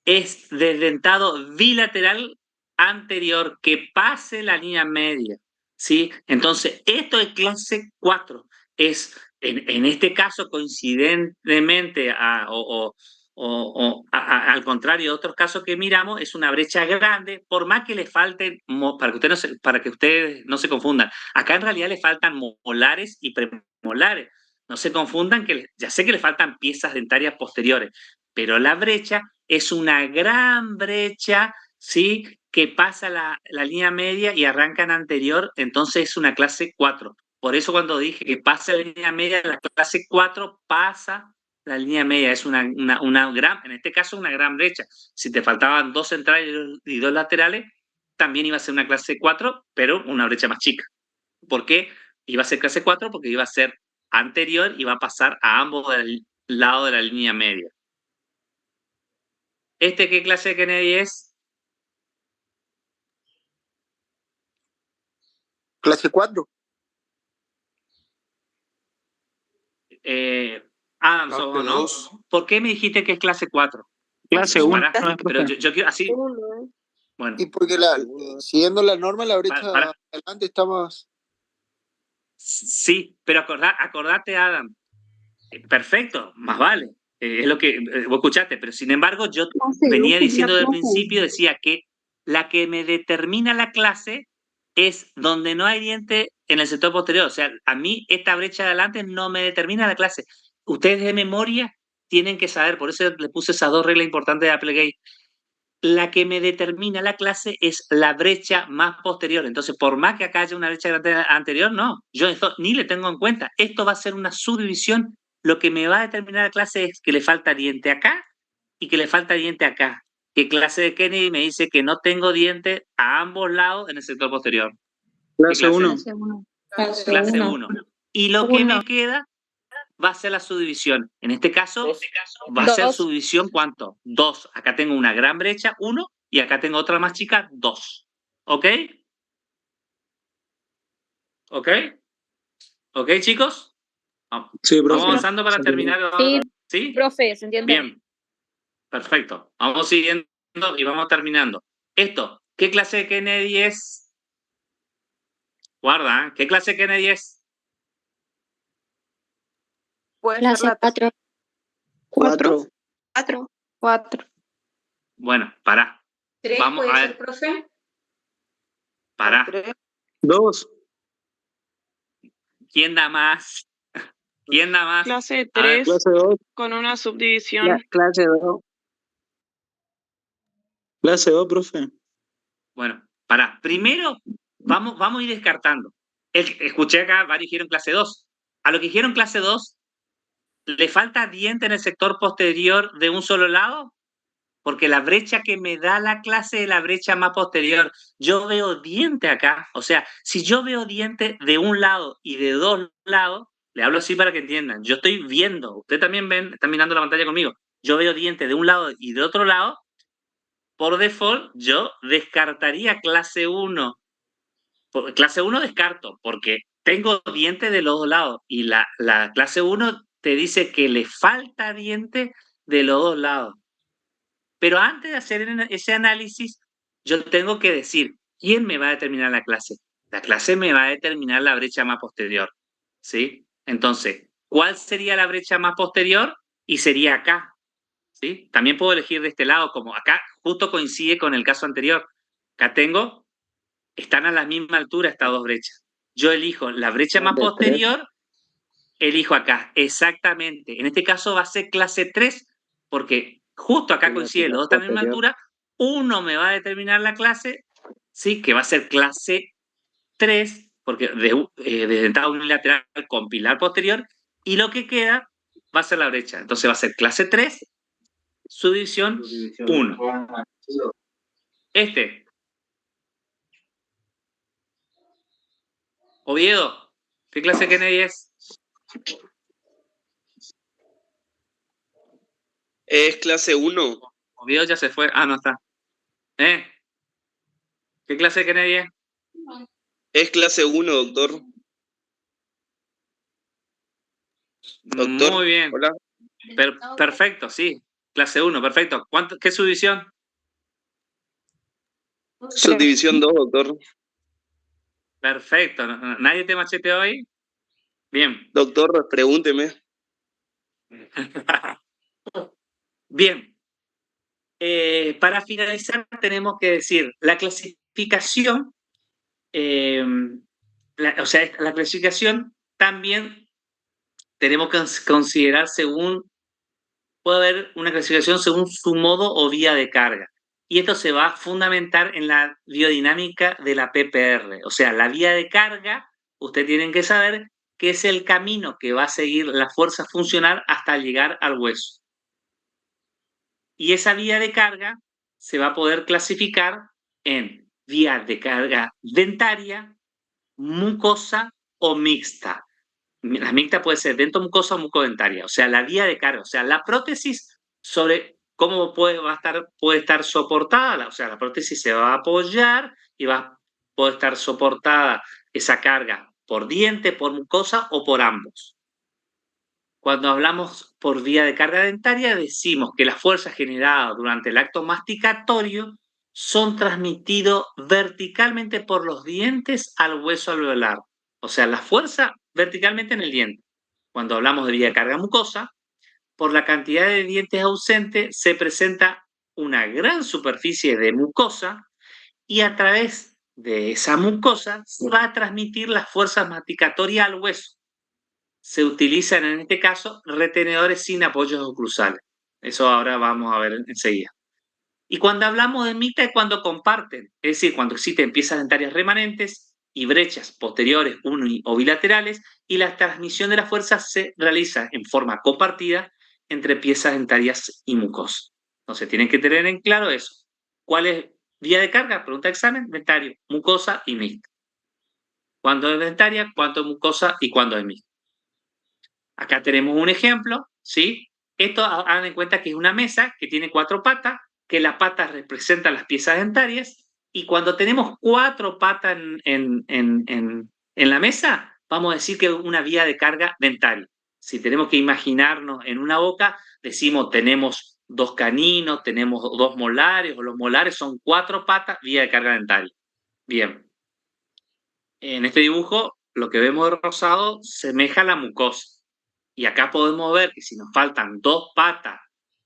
es desdentado bilateral anterior, que pase la línea media, ¿sí? Entonces, esto es clase 4. Es, en este caso, coincidentemente, al contrario de otros casos que miramos, es una brecha grande, por más que le falten, para que ustedes no se confundan, acá en realidad le faltan molares y premolares. No se confundan, que ya sé que le faltan piezas dentarias posteriores, pero la brecha es una gran brecha, ¿sí? Que pasa la línea media y arranca en anterior, entonces es una clase 4. Por eso cuando dije que pasa la línea media, la clase 4 pasa la línea media, es una gran, en este caso una gran brecha. Si te faltaban 2 centrales y 2 laterales, también iba a ser una clase 4, pero una brecha más chica. ¿Por qué iba a ser clase 4? Porque iba a ser anterior y va a pasar a ambos lados de la línea media. ¿Qué clase de Kennedy es? Clase 4. Adam, Clase ¿no? 2. ¿Por qué me dijiste que es clase 4? Clase 1. Pará, pero yo quiero así. Bueno, Y porque siguiendo la norma, la brecha Para. adelante está más. Sí, pero acordate, Adam. Perfecto, más vale. Es lo que vos escuchaste, pero sin embargo yo venía diciendo desde el principio, decía que la que me determina la clase es donde no hay diente en el sector posterior. O sea, a mí esta brecha de adelante no me determina la clase. Ustedes de memoria tienen que saber, por eso le puse esas dos reglas importantes de Applegate. La que me determina la clase es la brecha más posterior. Entonces, por más que acá haya una brecha anterior, no, yo esto ni le tengo en cuenta. Esto va a ser una subdivisión. Lo que me va a determinar la clase es que le falta diente acá y que le falta diente acá. ¿Qué clase de Kennedy me dice que no tengo diente a ambos lados en el sector posterior? Clase 1. Clase 1. Y lo que me queda va a ser la subdivisión. En este caso, va a ser Dos. subdivisión, ¿cuánto? 2. Acá tengo una gran brecha, 1, y acá tengo otra más chica, 2. ¿Ok? ¿Ok? ¿Ok, chicos? Sí, profe. Vamos avanzando para terminar. Sí, ¿Sí? profe, ¿se entiende? Bien. Perfecto. Vamos siguiendo y vamos terminando. Esto, ¿qué clase de Kennedy es? Guarda, ¿eh? ¿Qué clase de Kennedy es? Clase 4. 4. 4. Bueno, pará. 3 Vamos puede a ser, ver. profe. Pará. 2. ¿Quién da más? ¿Quién da más? Clase A ver, 3 Clase 2. con una subdivisión. Clase 2. Clase 2, profe. Bueno, pará. Primero, vamos a ir descartando. Escuché acá, varios dijeron clase 2. A lo que dijeron clase 2, ¿le falta diente en el sector posterior de un solo lado? Porque la brecha que me da la clase es la brecha más posterior. Yo veo diente acá. O sea, si yo veo diente de un lado y de dos lados, le hablo así para que entiendan. Yo estoy viendo, ustedes también ven, están mirando la pantalla conmigo. Yo veo diente de un lado y de otro lado. Por default, yo descartaría clase 1. Clase 1 descarto, porque tengo diente de los dos lados. Y la clase 1 te dice que le falta diente de los dos lados. Pero antes de hacer ese análisis, yo tengo que decir, ¿quién me va a determinar la clase? La clase me va a determinar la brecha más posterior, ¿sí? Entonces, ¿cuál sería la brecha más posterior? Y sería acá, ¿sí? También puedo elegir de este lado, como acá justo coincide con el caso anterior. Acá están a la misma altura estas dos brechas. Yo elijo la brecha más posterior, elijo acá, exactamente. En este caso va a ser clase 3, porque justo acá coincide los dos a la misma altura. Uno me va a determinar la clase, ¿sí? Que va a ser clase 3, porque de dentada unilateral con pilar posterior, y lo que queda va a ser la brecha. Entonces va a ser clase 3, subdivisión 1. Oviedo, ¿qué clase de Kennedy es? Es clase 1. Oviedo ya se fue. Ah, no está. ¿Qué clase de Kennedy es? Es clase 1, doctor. Doctor. Muy bien. Hola. Perfecto, sí. Clase 1, perfecto. ¿Qué subdivisión? Subdivisión 2, doctor. Perfecto. ¿Nadie te macheteó hoy? Bien. Doctor, pregúnteme. Bien. Para finalizar, tenemos que decir, la clasificación, la clasificación también tenemos que considerar puede haber una clasificación según su modo o vía de carga. Y esto se va a fundamentar en la biodinámica de la PPR. O sea, la vía de carga, ustedes tienen que saber que es el camino que va a seguir la fuerza funcional hasta llegar al hueso. Y esa vía de carga se va a poder clasificar en vía de carga dentaria, mucosa o mixta. la mixta puede ser dentomucosa o mucodentaria, o sea, la vía de carga, o sea, la prótesis sobre cómo puede estar soportada, o sea, la prótesis se va a apoyar y puede estar soportada esa carga por diente, por mucosa o por ambos. Cuando hablamos por vía de carga dentaria, decimos que las fuerzas generadas durante el acto masticatorio son transmitidos verticalmente por los dientes al hueso alveolar. O sea, la fuerza verticalmente en el diente. Cuando hablamos de vía de carga mucosa, por la cantidad de dientes ausentes se presenta una gran superficie de mucosa y a través de esa mucosa se va a transmitir las fuerzas masticatorias al hueso. Se utilizan en este caso retenedores sin apoyos oclusales. Eso ahora vamos a ver enseguida. Y cuando hablamos de mixta es cuando comparten, es decir, cuando existen piezas dentarias remanentes y brechas posteriores uni o bilaterales y la transmisión de la fuerza se realiza en forma compartida entre piezas dentarias y mucosas. Entonces tienen que tener en claro eso. ¿Cuál es vía de carga? Pregunta de examen, dentario, mucosa y mixta. ¿Cuándo es dentaria? ¿Cuánto es mucosa? ¿Y cuándo es mixta? Acá tenemos un ejemplo, ¿sí? Esto hagan en cuenta que es una mesa que tiene 4 patas, que las patas representan las piezas dentarias, y cuando tenemos 4 patas en la mesa, vamos a decir que es una vía de carga dentaria. Si tenemos que imaginarnos en una boca, decimos tenemos 2 caninos, tenemos 2 molares, o los molares son 4 patas, vía de carga dentaria. Bien. En este dibujo, lo que vemos de rosado semeja a la mucosa. Y acá podemos ver que si nos faltan 2 patas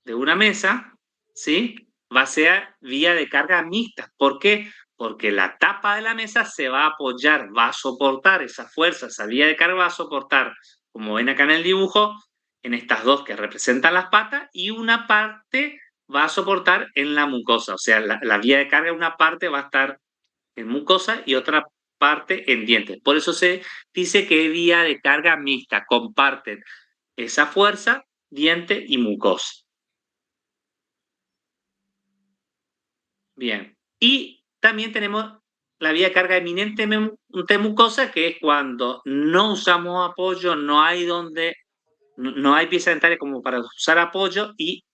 de una mesa, ¿sí? Va a ser vía de carga mixta. ¿Por qué? Porque la tapa de la mesa se va a apoyar, va a soportar esa fuerza, esa vía de carga va a soportar, como ven acá en el dibujo, en estas 2 que representan las patas, y una parte va a soportar en la mucosa. O sea, la vía de carga, una parte va a estar en mucosa y otra parte en dientes. Por eso se dice que es vía de carga mixta, comparten esa fuerza, diente y mucosa. Bien. Y también tenemos la vía de carga eminentemente mucosa, que es cuando no usamos apoyo, no hay pieza dentaria como para usar apoyo y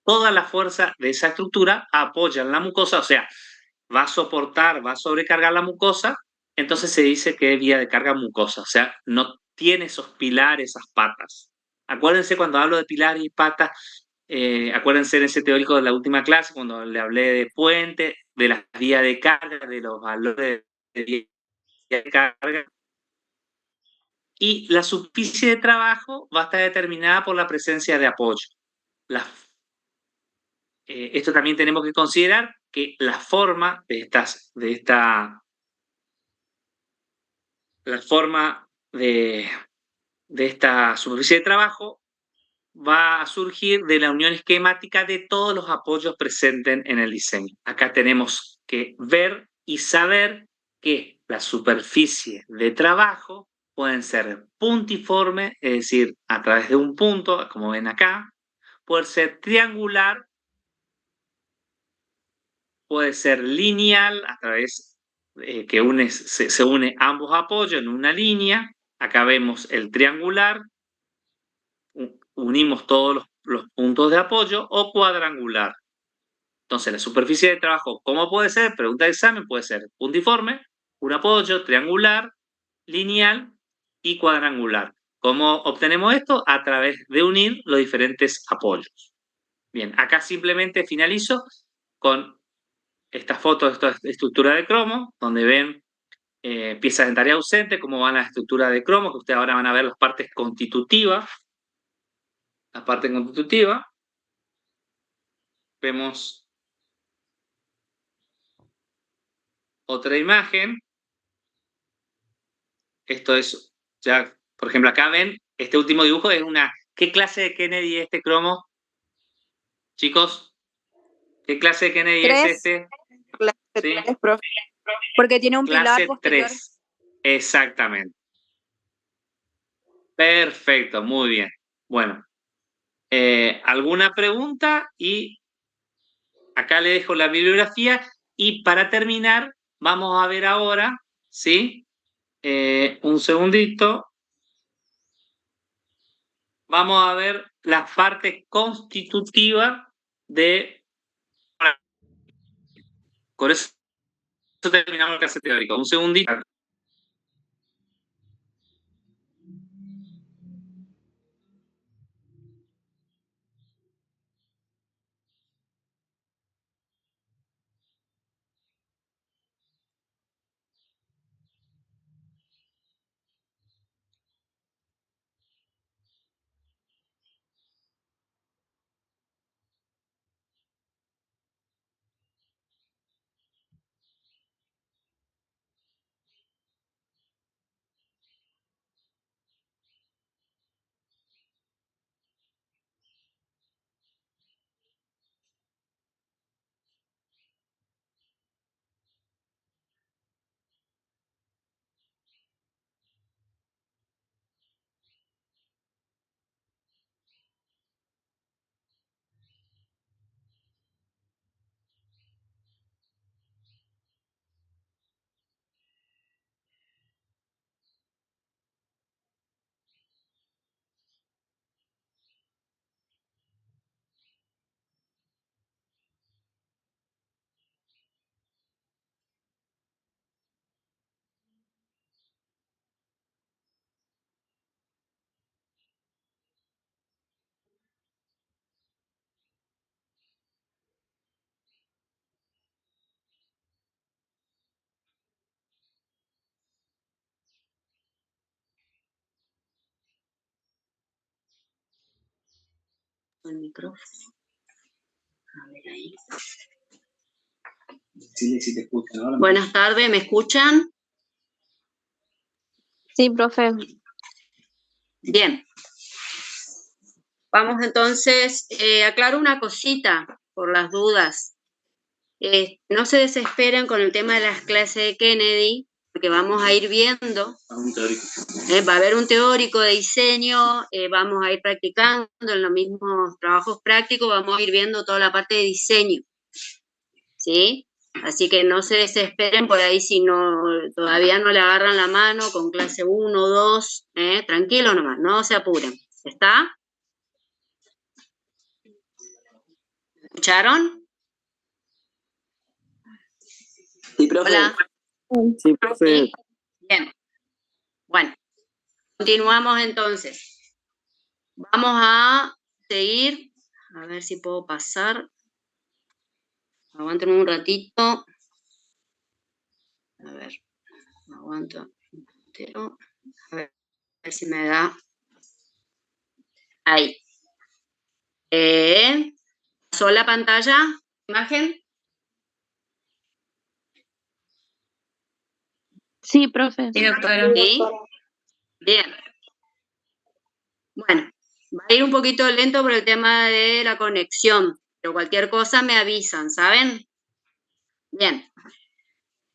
toda la fuerza de esa estructura apoya en la mucosa, o sea, va a soportar, va a sobrecargar la mucosa, entonces se dice que es vía de carga mucosa, o sea, no tiene esos pilares, esas patas. Acuérdense cuando hablo de pilares y patas, acuérdense en ese teórico de la última clase, cuando le hablé de puente, de las vías de carga, de los valores de vía de carga. Y la superficie de trabajo va a estar determinada por la presencia de apoyo. Esto también tenemos que considerar que la forma de esta superficie de trabajo va a surgir de la unión esquemática de todos los apoyos presentes en el diseño. Acá tenemos que ver y saber que la superficie de trabajo pueden ser puntiformes, es decir, a través de un punto, como ven acá, puede ser triangular, puede ser lineal, a través que se une ambos apoyos en una línea. Acá vemos el triangular, unimos todos los puntos de apoyo, o cuadrangular. Entonces, la superficie de trabajo, ¿cómo puede ser? Pregunta de examen, puede ser puntiforme, un apoyo, triangular, lineal y cuadrangular. ¿Cómo obtenemos esto? A través de unir los diferentes apoyos. Bien, acá simplemente finalizo con esta foto de esta estructura de cromo, donde ven piezas dentarias ausentes, cómo van las estructuras de cromo, que ustedes ahora van a ver las partes constitutivas. La parte constitutiva. Vemos otra imagen. Esto es, ya, por ejemplo, acá ven, este último dibujo es ¿qué clase de Kennedy es este cromo? Chicos, ¿qué clase de Kennedy 3. es este? Clase ¿Sí? 3, profe. Porque tiene un pilar Clase posterior. 3. Exactamente. Perfecto, muy bien. Bueno, ¿alguna pregunta? Y acá le dejo la bibliografía. Y para terminar, vamos a ver ahora, ¿sí? Un segundito. vamos a ver las partes constitutivas de... Con eso terminamos la clase teórica. Un segundito. El micrófono. A ver ahí. Sí, te escuchan ahora. Buenas tardes, ¿me escuchan? Sí, profe. Bien. Vamos entonces, aclaro una cosita por las dudas. No se desesperen con el tema de las clases de Kennedy, porque vamos a ir viendo. Va a haber un teórico de diseño, vamos a ir practicando en los mismos trabajos prácticos, vamos a ir viendo toda la parte de diseño. ¿Sí? Así que no se desesperen por ahí si no, todavía no le agarran la mano con clase 1 o 2, tranquilo nomás, no se apuren. ¿Está? ¿Escucharon? Sí, profe. Hola. Sí, profe. ¿Sí? Bien. Bueno, continuamos entonces. Vamos a seguir. A ver si puedo pasar. Aguanten un ratito. A ver, aguanto. A ver si me da. Ahí. ¿Pasó la pantalla? ¿Imagen? Sí, profe. Sí, doctora. ¿Sí? Bien. Bueno, va a ir un poquito lento por el tema de la conexión, pero cualquier cosa me avisan, ¿saben? Bien.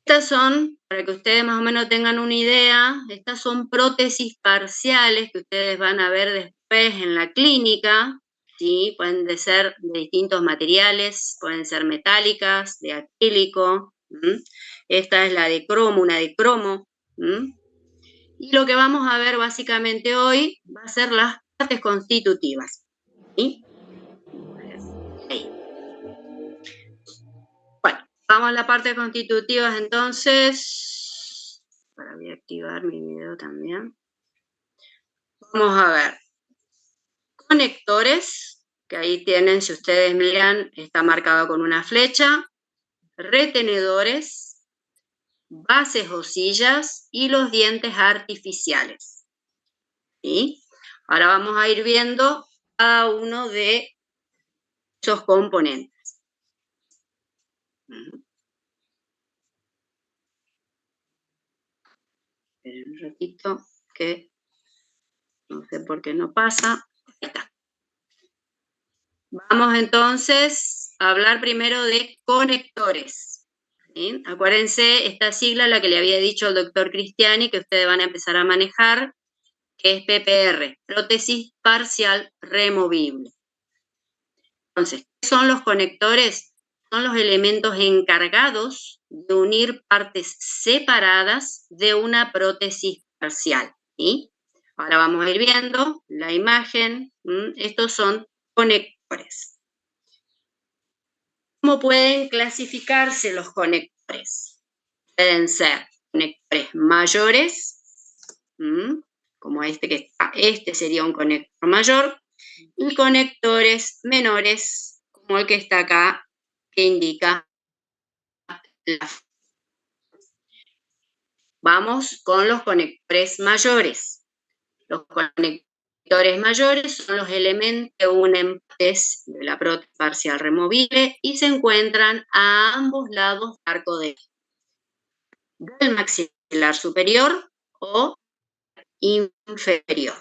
Estas son, para que ustedes más o menos tengan una idea, estas son prótesis parciales que ustedes van a ver después en la clínica, ¿sí? Pueden ser de distintos materiales, pueden ser metálicas, de acrílico. Esta es la de cromo, una de cromo. Y lo que vamos a ver básicamente hoy va a ser las partes constitutivas. ¿Sí? Ahí. Bueno, vamos a la parte constitutiva entonces. Ahora voy a activar mi video también. Vamos a ver. Conectores, que ahí tienen, si ustedes miran, está marcado con una flecha. Retenedores, bases o sillas y los dientes artificiales. ¿Sí? Ahora vamos a ir viendo cada uno de esos componentes. Esperen un ratito que no sé por qué no pasa. Ahí está. Vamos entonces a hablar primero de conectores. ¿Sí? Acuérdense, esta sigla es la que le había dicho el doctor Cristiani, que ustedes van a empezar a manejar, que es PPR, prótesis parcial removible. Entonces, ¿qué son los conectores? Son los elementos encargados de unir partes separadas de una prótesis parcial. ¿Sí? Ahora vamos a ir viendo la imagen. Estos son conectores. ¿Cómo pueden clasificarse los conectores? Pueden ser conectores mayores, como este que está, este sería un conector mayor, y conectores menores, como el que está acá, que indica la. Vamos con los conectores mayores. Los conectores mayores son los elementos que unen partes de la prótesis parcial removible y se encuentran a ambos lados del arco del maxilar superior o inferior.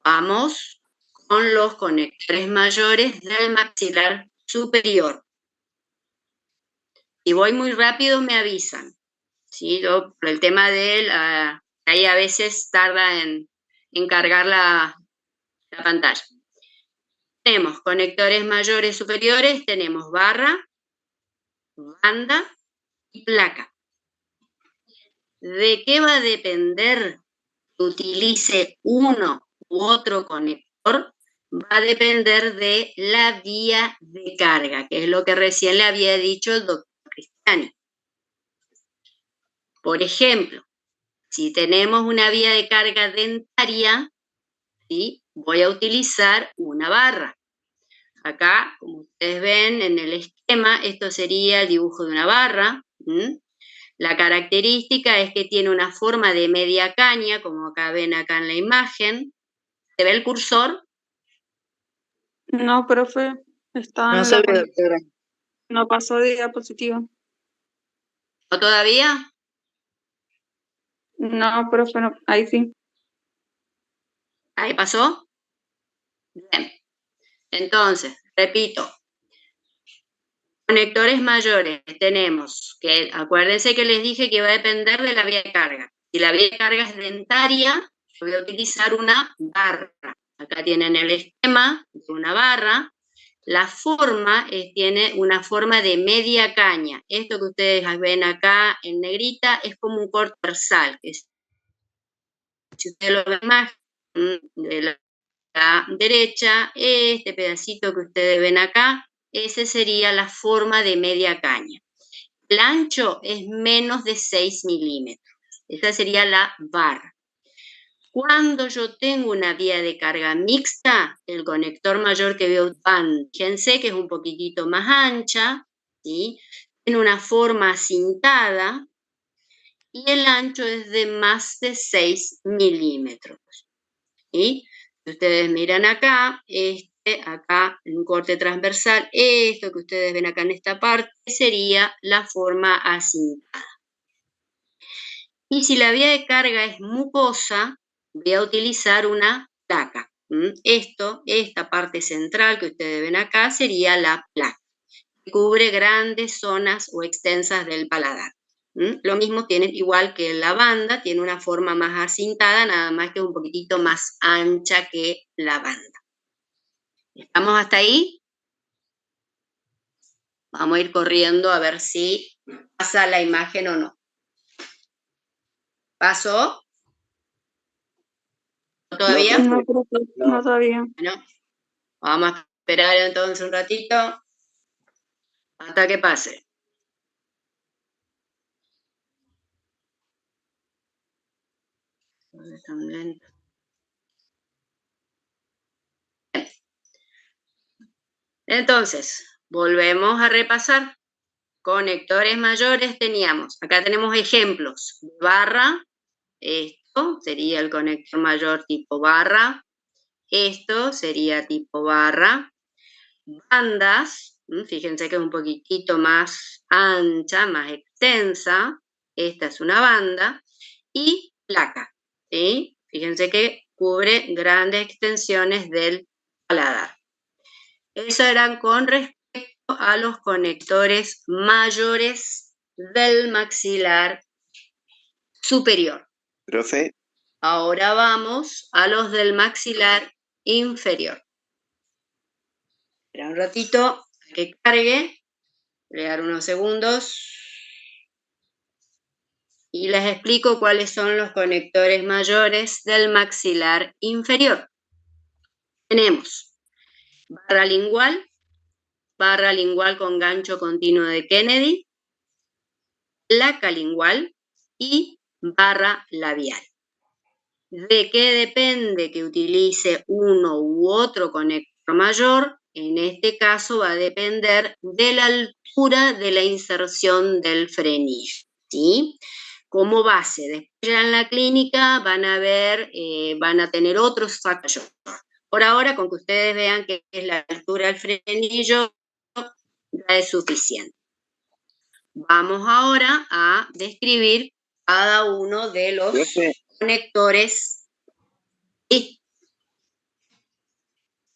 Vamos con los conectores mayores del maxilar superior. Si voy muy rápido me avisan. ¿Sí? Por el tema de ahí a veces tarda en cargar la pantalla. Tenemos conectores mayores superiores, tenemos barra, banda y placa. ¿De qué va a depender que utilice uno u otro conector? Va a depender de la vía de carga, que es lo que recién le había dicho el doctor Cristiani. Por ejemplo, si tenemos una vía de carga dentaria, ¿sí? Voy a utilizar una barra. Acá, como ustedes ven en el esquema, esto sería el dibujo de una barra. La característica es que tiene una forma de media caña, como acá ven acá en la imagen. ¿Se ve el cursor? No, profe, está No en se la ve, doctora. no pasó de diapositiva. ¿No todavía? No, profe, no. Ahí sí. ¿Ahí pasó? Bien. Entonces, repito. Conectores mayores tenemos que, acuérdense que les dije que va a depender de la vía de carga. Si la vía de carga es dentaria, yo voy a utilizar una barra. Acá tienen el esquema de una barra. La forma tiene una forma de media caña. Esto que ustedes ven acá en negrita es como un corte transversal. Si ustedes lo ven más de la derecha, este pedacito que ustedes ven acá, esa sería la forma de media caña. El ancho es menos de 6 milímetros. Esa sería la barra. Cuando yo tengo una vía de carga mixta, el conector mayor que veo, fíjense que es un poquitito más ancha, ¿sí? Tiene una forma cintada y el ancho es de más de 6 milímetros. ¿Sí? Si ustedes miran acá, acá un corte transversal, esto que ustedes ven acá en esta parte sería la forma acintada. Y si la vía de carga es mucosa, voy a utilizar una placa. Esta parte central que ustedes ven acá sería la placa, que cubre grandes zonas o extensas del paladar. Lo mismo tiene, igual que la banda, tiene una forma más acintada, nada más que un poquitito más ancha que la banda. ¿Estamos hasta ahí? Vamos a ir corriendo a ver si pasa la imagen o no. ¿Pasó? ¿No todavía? No, profe, no todavía. Bueno, vamos a esperar entonces un ratito hasta que pase. Entonces, volvemos a repasar. Conectores mayores teníamos, acá tenemos ejemplos de barra, esto sería el conector mayor tipo barra, esto sería tipo barra, bandas, fíjense que es un poquitito más ancha, más extensa, esta es una banda, y placa, ¿sí? Fíjense que cubre grandes extensiones del paladar. Eso eran con respecto a los conectores mayores del maxilar superior. Profe. Ahora vamos a los del maxilar inferior. Espera un ratito a que cargue. Voy a dar unos segundos. y les explico cuáles son los conectores mayores del maxilar inferior. Tenemos barra lingual con gancho continuo de Kennedy, placa lingual y barra labial. ¿De qué depende que utilice uno u otro conector mayor? En este caso va a depender de la altura de la inserción del frenillo, ¿sí? Como base, después ya en la clínica van a tener otros factores. Por ahora, con que ustedes vean que es la altura del frenillo, ya es suficiente. Vamos ahora a describir cada uno de los conectores.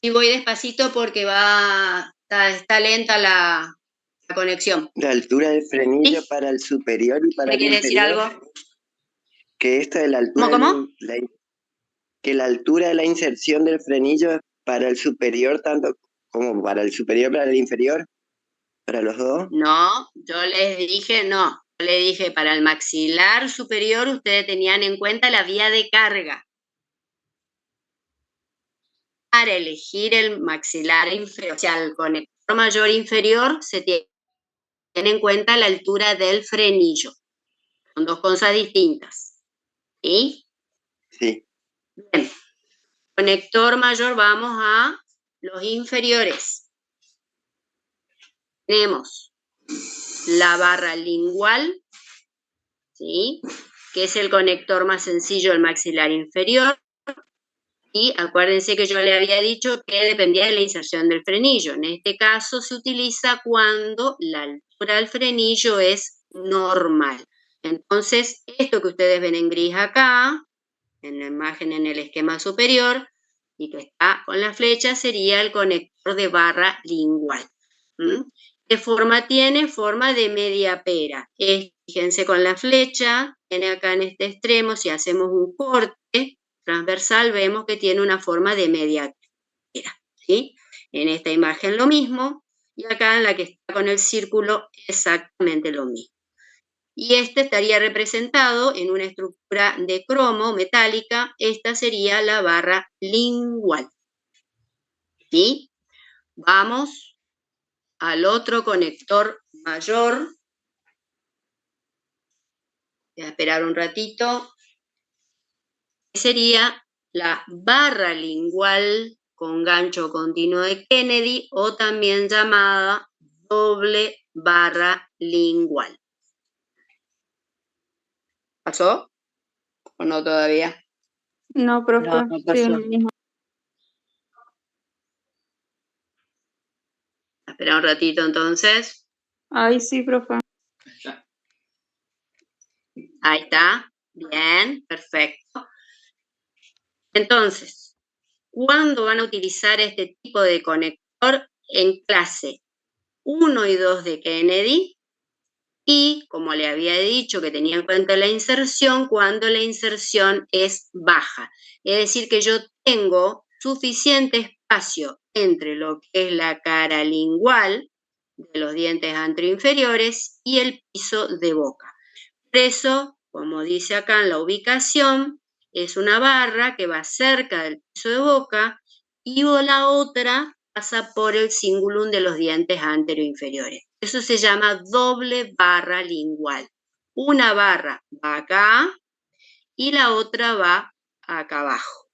Y voy despacito porque está lenta la conexión. La altura del frenillo para el superior y para el inferior. ¿Quiere decir algo? Que esto de la altura. ¿Cómo? Que la altura de la inserción del frenillo es para el superior, tanto como para el superior, para el inferior, para los dos. No, yo les dije no. Yo les dije para el maxilar superior ustedes tenían en cuenta la vía de carga. Para elegir el maxilar inferior, o sea, el conector mayor inferior, se tiene en cuenta la altura del frenillo. Son dos cosas distintas. ¿Sí? Sí. Bien. Conector mayor, vamos a los inferiores. Tenemos la barra lingual, ¿sí? Que es el conector más sencillo del maxilar inferior. Y acuérdense que yo le había dicho que dependía de la inserción del frenillo. En este caso se utiliza cuando la altura del frenillo es normal. Entonces, esto que ustedes ven en gris acá, en la imagen en el esquema superior, y que está con la flecha, sería el conector de barra lingual. ¿Qué forma tiene? Forma de media pera. Fíjense con la flecha, tiene acá en este extremo, si hacemos un corte transversal, vemos que tiene una forma de media pera, ¿sí? En esta imagen lo mismo, y acá en la que está con el círculo exactamente lo mismo. Y este estaría representado en una estructura de cromo metálica. Esta sería la barra lingual, ¿sí? Vamos al otro conector mayor. Voy a esperar un ratito. Sería la barra lingual con gancho continuo de Kennedy, o también llamada doble barra lingual. ¿Pasó? ¿O no todavía? No, profe, No, no sí, pasó. lo mismo. Espera un ratito entonces. Ahí sí, profe. Ahí está. Bien, perfecto. Entonces, ¿cuándo van a utilizar este tipo de conector? En clase 1 y 2 de Kennedy. Y, como le había dicho, que tenía en cuenta la inserción, cuando la inserción es baja. Es decir, que yo tengo suficiente espacio entre lo que es la cara lingual de los dientes anteroinferiores y el piso de boca. Por eso, como dice acá en la ubicación, es una barra que va cerca del piso de boca y la otra pasa por el cingulum de los dientes anteroinferiores. Eso se llama doble barra lingual. Una barra va acá y la otra va acá abajo,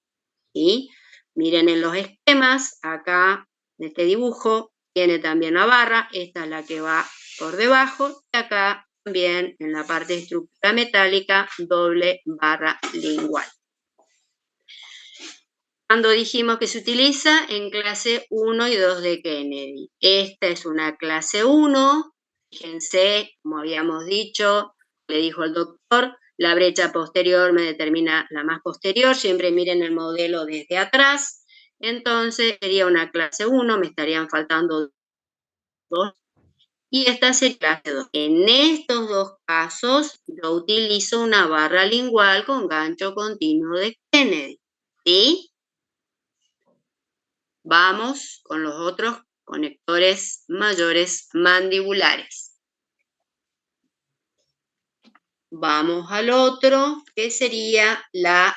¿sí? Miren en los esquemas, acá en este dibujo tiene también la barra. Esta es la que va por debajo, y acá también en la parte de estructura metálica, doble barra lingual. Cuando dijimos que se utiliza en clase 1 y 2 de Kennedy. Esta es una clase 1, fíjense, como habíamos dicho, le dijo el doctor, la brecha posterior me determina la más posterior, siempre miren el modelo desde atrás, entonces sería una clase 1, me estarían faltando 2, y esta sería clase 2. En estos dos casos, yo utilizo una barra lingual con gancho continuo de Kennedy, ¿sí? Vamos con los otros conectores mayores mandibulares. vamos al otro, que sería la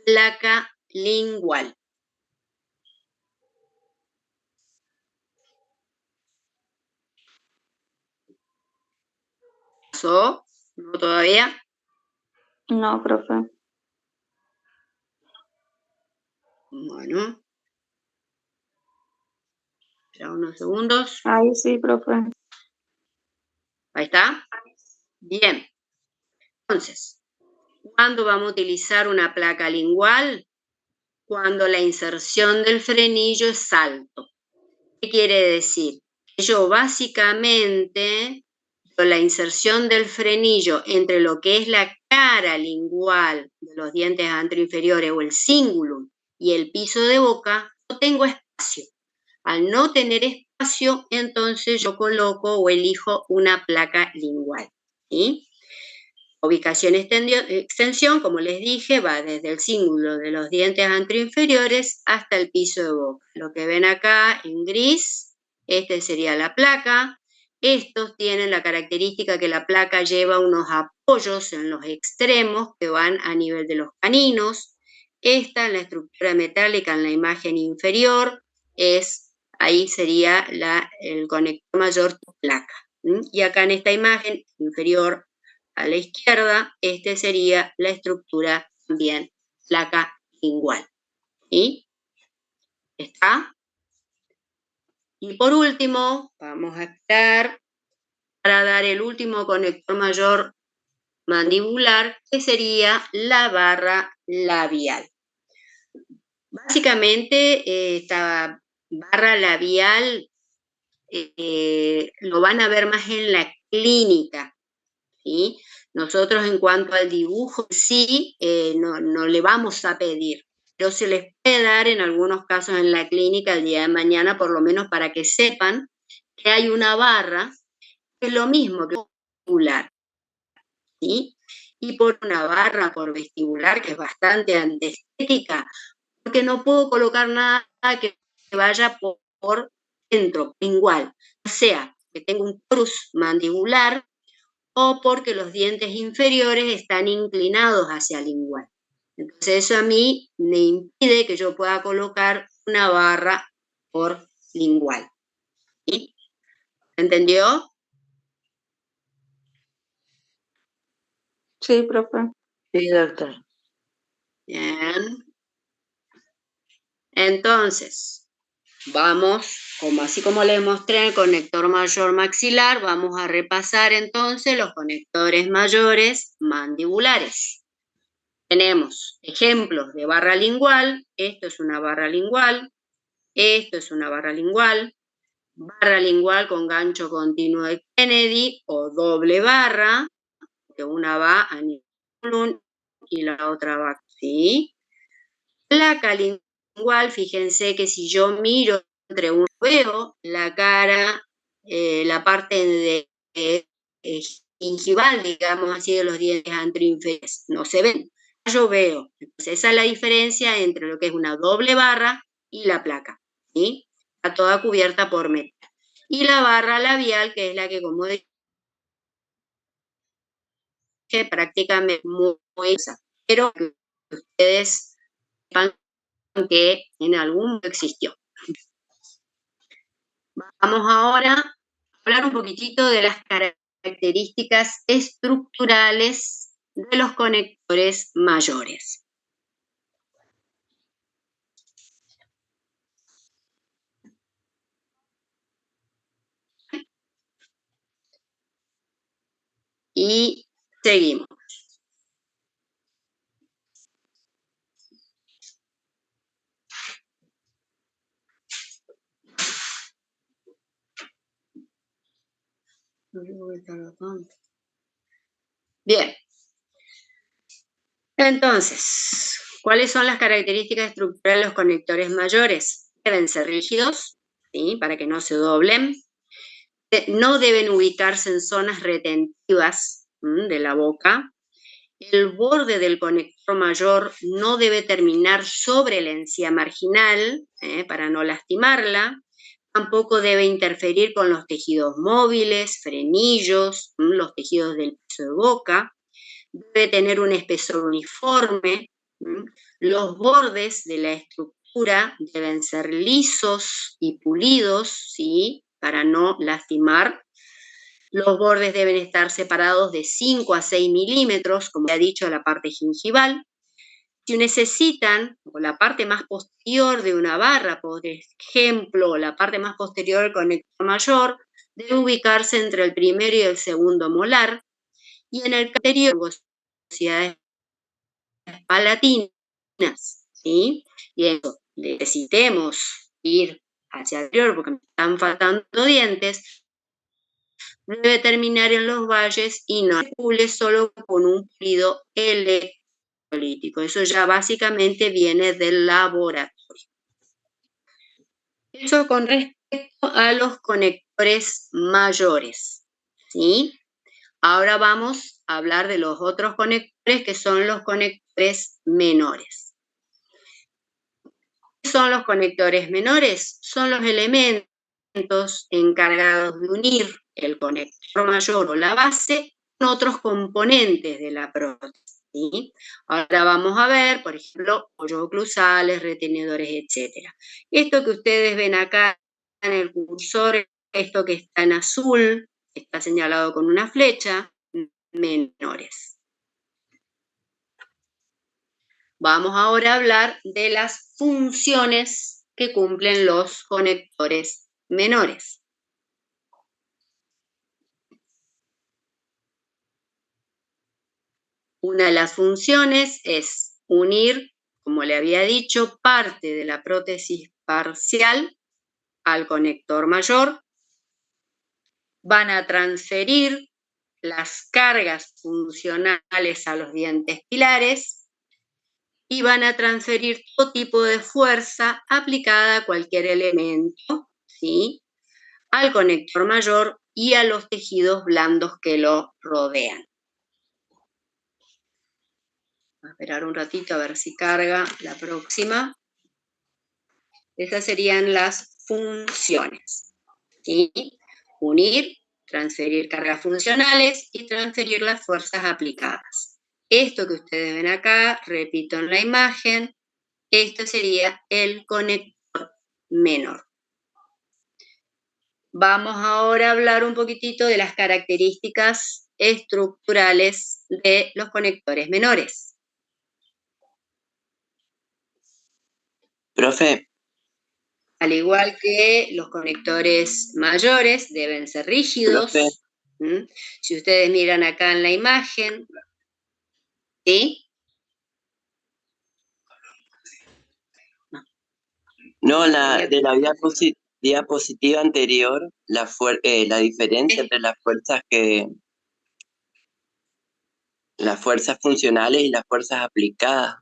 placa lingual. ¿Pasó? ¿No todavía? No, profe. Bueno. Espera unos segundos. Ahí sí, profe. Ahí está. Bien. Entonces, ¿cuándo vamos a utilizar una placa lingual? Cuando la inserción del frenillo es alto. ¿Qué quiere decir? Yo básicamente, la inserción del frenillo entre lo que es la cara lingual de los dientes anteroinferiores o el cingulum y el piso de boca, no tengo espacio. Al no tener espacio, entonces yo coloco o elijo una placa lingual. ¿Sí? Ubicación extensión, como les dije, va desde el cíngulo de los dientes anteroinferiores hasta el piso de boca. Lo que ven acá en gris, este sería la placa. Estos tienen la característica que la placa lleva unos apoyos en los extremos que van a nivel de los caninos. Esta, en la estructura metálica en la imagen inferior, ahí sería el conector mayor placa. Y acá en esta imagen inferior a la izquierda, este sería la estructura también placa lingual. ¿Sí? ¿Está? Y por último, vamos a esperar para dar el último conector mayor mandibular, que sería la barra labial. Básicamente, esta barra labial lo van a ver más en la clínica. ¿Sí? Nosotros en cuanto al dibujo sí, no le vamos a pedir, pero se les puede dar en algunos casos en la clínica el día de mañana, por lo menos para que sepan que hay una barra, que es lo mismo que vestibular, ¿sí? Y por una barra por vestibular, que es bastante antiestética, porque no puedo colocar nada que vaya por dentro, lingual, o sea, que tenga un cruz mandibular, o porque los dientes inferiores están inclinados hacia el lingual. Entonces eso a mí me impide que yo pueda colocar una barra por lingual. ¿Sí? ¿Entendió? Sí, profe. Sí, doctor. Bien. Entonces, vamos, así como les mostré el conector mayor maxilar, vamos a repasar entonces los conectores mayores mandibulares. Tenemos ejemplos de barra lingual, esto es una barra lingual, esto es una barra lingual con gancho continuo de Kennedy o doble barra, que una va a nivel y la otra va así. Placa lingual, fíjense que si yo miro entre un veo la cara, la parte de gingival, digamos así, de los dientes anteroinferiores, no se ven. Yo veo. Entonces esa es la diferencia entre lo que es una doble barra y la placa. ¿Sí? Está toda cubierta por metal. Y la barra labial, que es la que, como dije, prácticamente muy pero que ustedes sepan que en algún momento existió. Vamos ahora a hablar un poquitito de las características estructurales de los conectores mayores. Y seguimos. Bien. Entonces, ¿cuáles son las características estructurales de los conectores mayores? Deben ser rígidos, ¿sí? Para que no se doblen. No deben ubicarse en zonas retentivas de la boca. El borde del conector mayor no debe terminar sobre la encía marginal para no lastimarla. Tampoco debe interferir con los tejidos móviles, frenillos, los tejidos del piso de boca. debe tener un espesor uniforme, los bordes de la estructura deben ser lisos y pulidos, ¿sí? Para no lastimar. Los bordes deben estar separados de 5 a 6 milímetros, como ya he dicho, la parte gingival. Si necesitan, o la parte más posterior de una barra, por ejemplo, la parte más posterior del conector mayor, debe ubicarse entre el primero y el segundo molar, y en el anterior, velocidades palatinas, ¿sí? Y eso, necesitemos ir hacia anterior porque me están faltando dientes, debe terminar en los valles y no circule solo con un pulido electrolítico. Eso ya básicamente viene del laboratorio. Eso con respecto a los conectores mayores, ¿sí? Ahora vamos a hablar de los otros conectores que son los conectores menores. ¿Qué son los conectores menores? Son los elementos encargados de unir el conector mayor o la base con otros componentes de la prótesis, ¿sí? Ahora vamos a ver, por ejemplo, hoyos oclusales, retenedores, etc. Esto que ustedes ven acá en el cursor, esto que está en azul, está señalado con una flecha, menores. Vamos ahora a hablar de las funciones que cumplen los conectores menores. Una de las funciones es unir, como le había dicho, parte de la prótesis parcial al conector mayor. Van a transferir las cargas funcionales a los dientes pilares y van a transferir todo tipo de fuerza aplicada a cualquier elemento, ¿sí? Al conector mayor y a los tejidos blandos que lo rodean. Voy a esperar un ratito a ver si carga la próxima. Esas serían las funciones, ¿sí? Unir, transferir cargas funcionales y transferir las fuerzas aplicadas. Esto que ustedes ven acá, repito en la imagen, esto sería el conector menor. Vamos ahora a hablar un poquitito de las características estructurales de los conectores menores. Profe. Al igual que los conectores mayores deben ser rígidos. Si ustedes miran acá en la imagen, ¿sí? No, de la diapositiva anterior, la diferencia entre las fuerzas funcionales y las fuerzas aplicadas.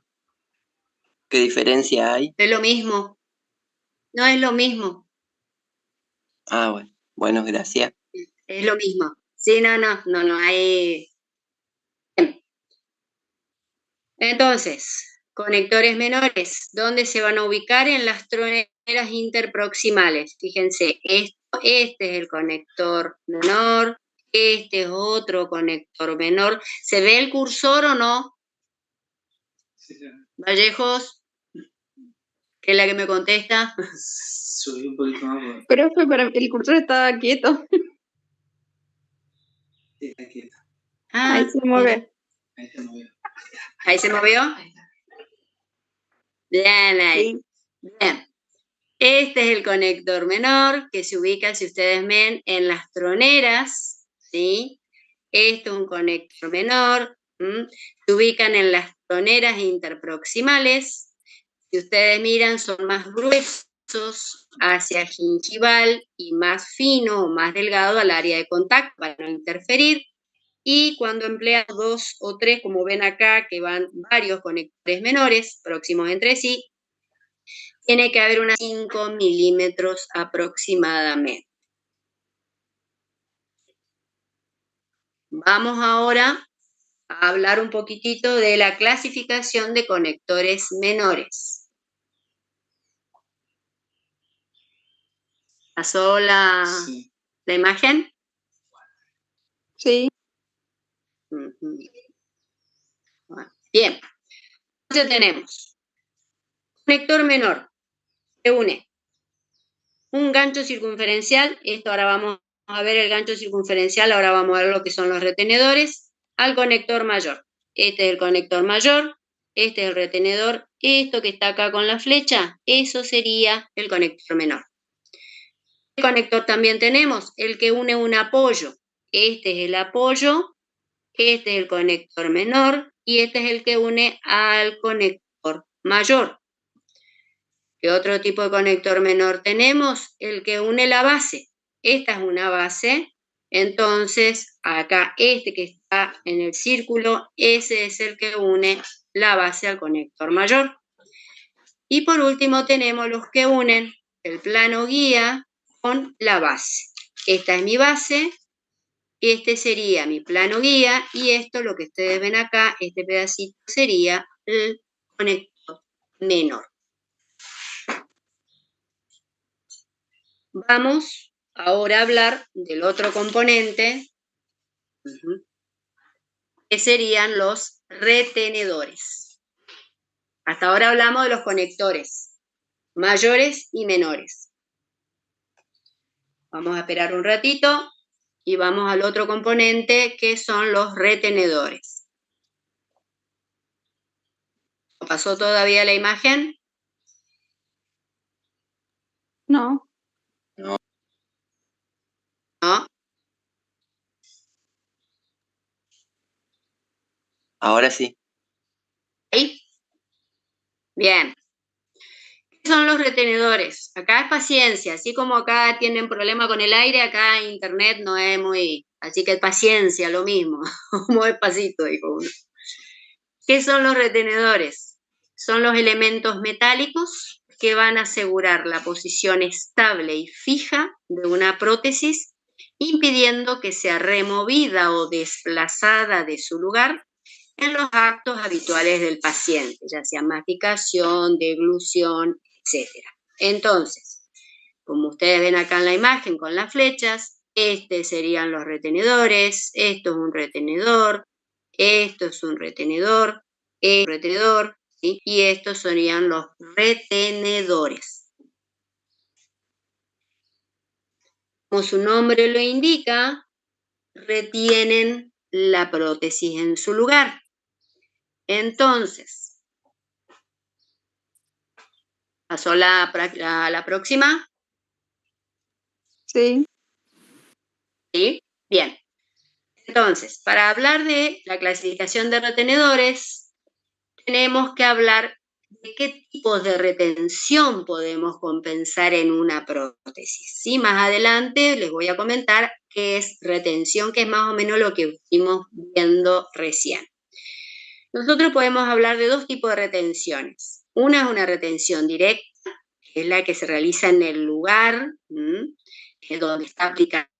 ¿Qué diferencia hay? Es lo mismo. No es lo mismo. Ah, bueno. Bueno, gracias. Es lo mismo. Sí, no hay. Entonces, conectores menores, ¿dónde se van a ubicar? En las troneras interproximales. Fíjense, este es el conector menor, este es otro conector menor. ¿Se ve el cursor o no? Sí. Vallejos, que es la que me contesta. Subí un poquito más. Profe, pero el cursor estaba quieto. Sí, está quieto. Ahí se mueve. Ahí se movió. ¿Ahí se movió? Bien, ahí. Sí. Bien. Este es el conector menor que se ubica, si ustedes ven, en las troneras, ¿sí? Este es un conector menor, se ubican en las troneras interproximales. Si ustedes miran, son más gruesos hacia gingival y más fino o más delgado al área de contacto para no interferir. Y cuando emplean 2 o 3, como ven acá, que van varios conectores menores próximos entre sí, tiene que haber unos 5 milímetros aproximadamente. Vamos ahora a hablar un poquitito de la clasificación de conectores menores. ¿Pasó la imagen? Sí. Bien. Entonces tenemos conector menor, que une un gancho circunferencial, esto ahora vamos a ver el gancho circunferencial, ahora vamos a ver lo que son los retenedores, al conector mayor. Este es el conector mayor, este es el retenedor, esto que está acá con la flecha, eso sería el conector menor. ¿Qué conector también tenemos? El que une un apoyo. Este es el apoyo, este es el conector menor y este es el que une al conector mayor. ¿Qué otro tipo de conector menor tenemos? El que une la base. Esta es una base, entonces acá este que está en el círculo, ese es el que une la base al conector mayor. Y por último tenemos los que unen el plano guía con la base. Esta es mi base, este sería mi plano guía y esto, lo que ustedes ven acá, este pedacito sería el conector menor. Vamos ahora a hablar del otro componente, que serían los retenedores. Hasta ahora hablamos de los conectores, mayores y menores. Vamos a esperar un ratito y vamos al otro componente, que son los retenedores. ¿No pasó todavía la imagen? No. ¿No? Ahora sí. ¿Ahí? Bien. ¿Qué son los retenedores? Acá es paciencia, así como acá tienen problema con el aire, acá internet no es muy... Así que paciencia, lo mismo, muy despacito, dijo uno. ¿Qué son los retenedores? Son los elementos metálicos que van a asegurar la posición estable y fija de una prótesis, impidiendo que sea removida o desplazada de su lugar en los actos habituales del paciente, ya sea masticación, deglución, etc. Entonces, como ustedes ven acá en la imagen con las flechas, estos serían los retenedores, esto es un retenedor, esto es un retenedor, ¿sí? Y estos serían los retenedores. Como su nombre lo indica, retienen la prótesis en su lugar. Entonces, ¿pasó la próxima? Sí. ¿Sí? Bien. Entonces, para hablar de la clasificación de retenedores, tenemos que hablar de qué tipos de retención podemos compensar en una prótesis. ¿Sí? Más adelante les voy a comentar qué es retención, que es más o menos lo que estuvimos viendo recién. Nosotros podemos hablar de dos tipos de retenciones. Una es una retención directa, que es la que se realiza en el lugar, que es donde está aplicada.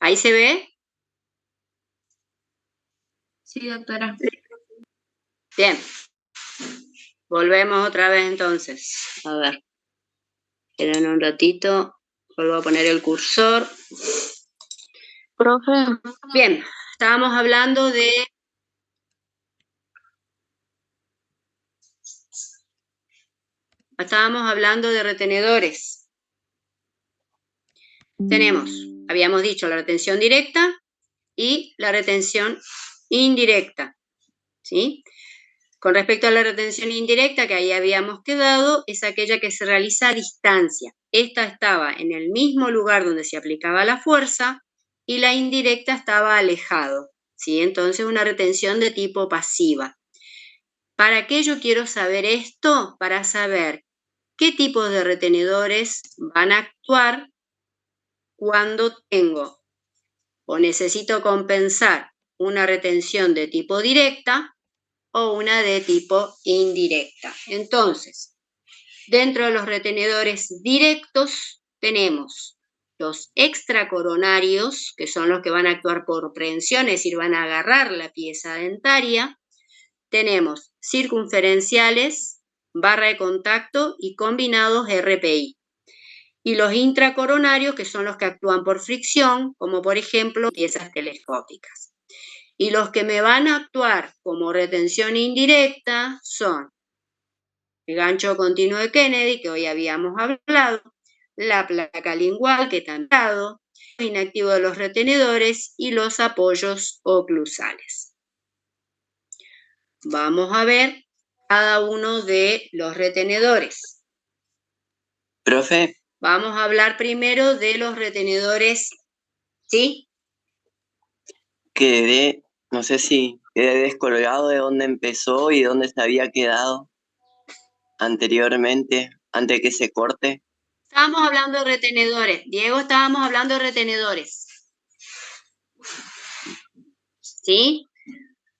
¿Ahí se ve? Sí, doctora. Bien. Volvemos otra vez entonces. A ver. Esperen un ratito. Vuelvo a poner el cursor. Profe, Bien. Estábamos hablando de... retenedores. Habíamos dicho la retención directa y la retención indirecta, ¿sí? Con respecto a la retención indirecta, que ahí habíamos quedado, es aquella que se realiza a distancia. Esta estaba en el mismo lugar donde se aplicaba la fuerza y la indirecta estaba alejado, ¿sí? Entonces una retención de tipo pasiva. ¿Para qué yo quiero saber esto? Para saber qué tipo de retenedores van a actuar cuando tengo o necesito compensar una retención de tipo directa o una de tipo indirecta. Entonces, dentro de los retenedores directos tenemos los extracoronarios, que son los que van a actuar por prehensión, es decir, van a agarrar la pieza dentaria. Tenemos circunferenciales, barra de contacto y combinados RPI. Y los intracoronarios, que son los que actúan por fricción, como por ejemplo piezas telescópicas. Y los que me van a actuar como retención indirecta son el gancho continuo de Kennedy, que hoy habíamos hablado, la placa lingual, que también he hablado, el inactivo de los retenedores y los apoyos oclusales. Vamos a ver cada uno de los retenedores. Profe. Vamos a hablar primero de los retenedores, ¿sí? Quedé, no sé si quedé descolgado de dónde empezó y dónde se había quedado anteriormente, antes de que se corte. Estábamos hablando de retenedores. Diego, estábamos hablando de retenedores. ¿Sí?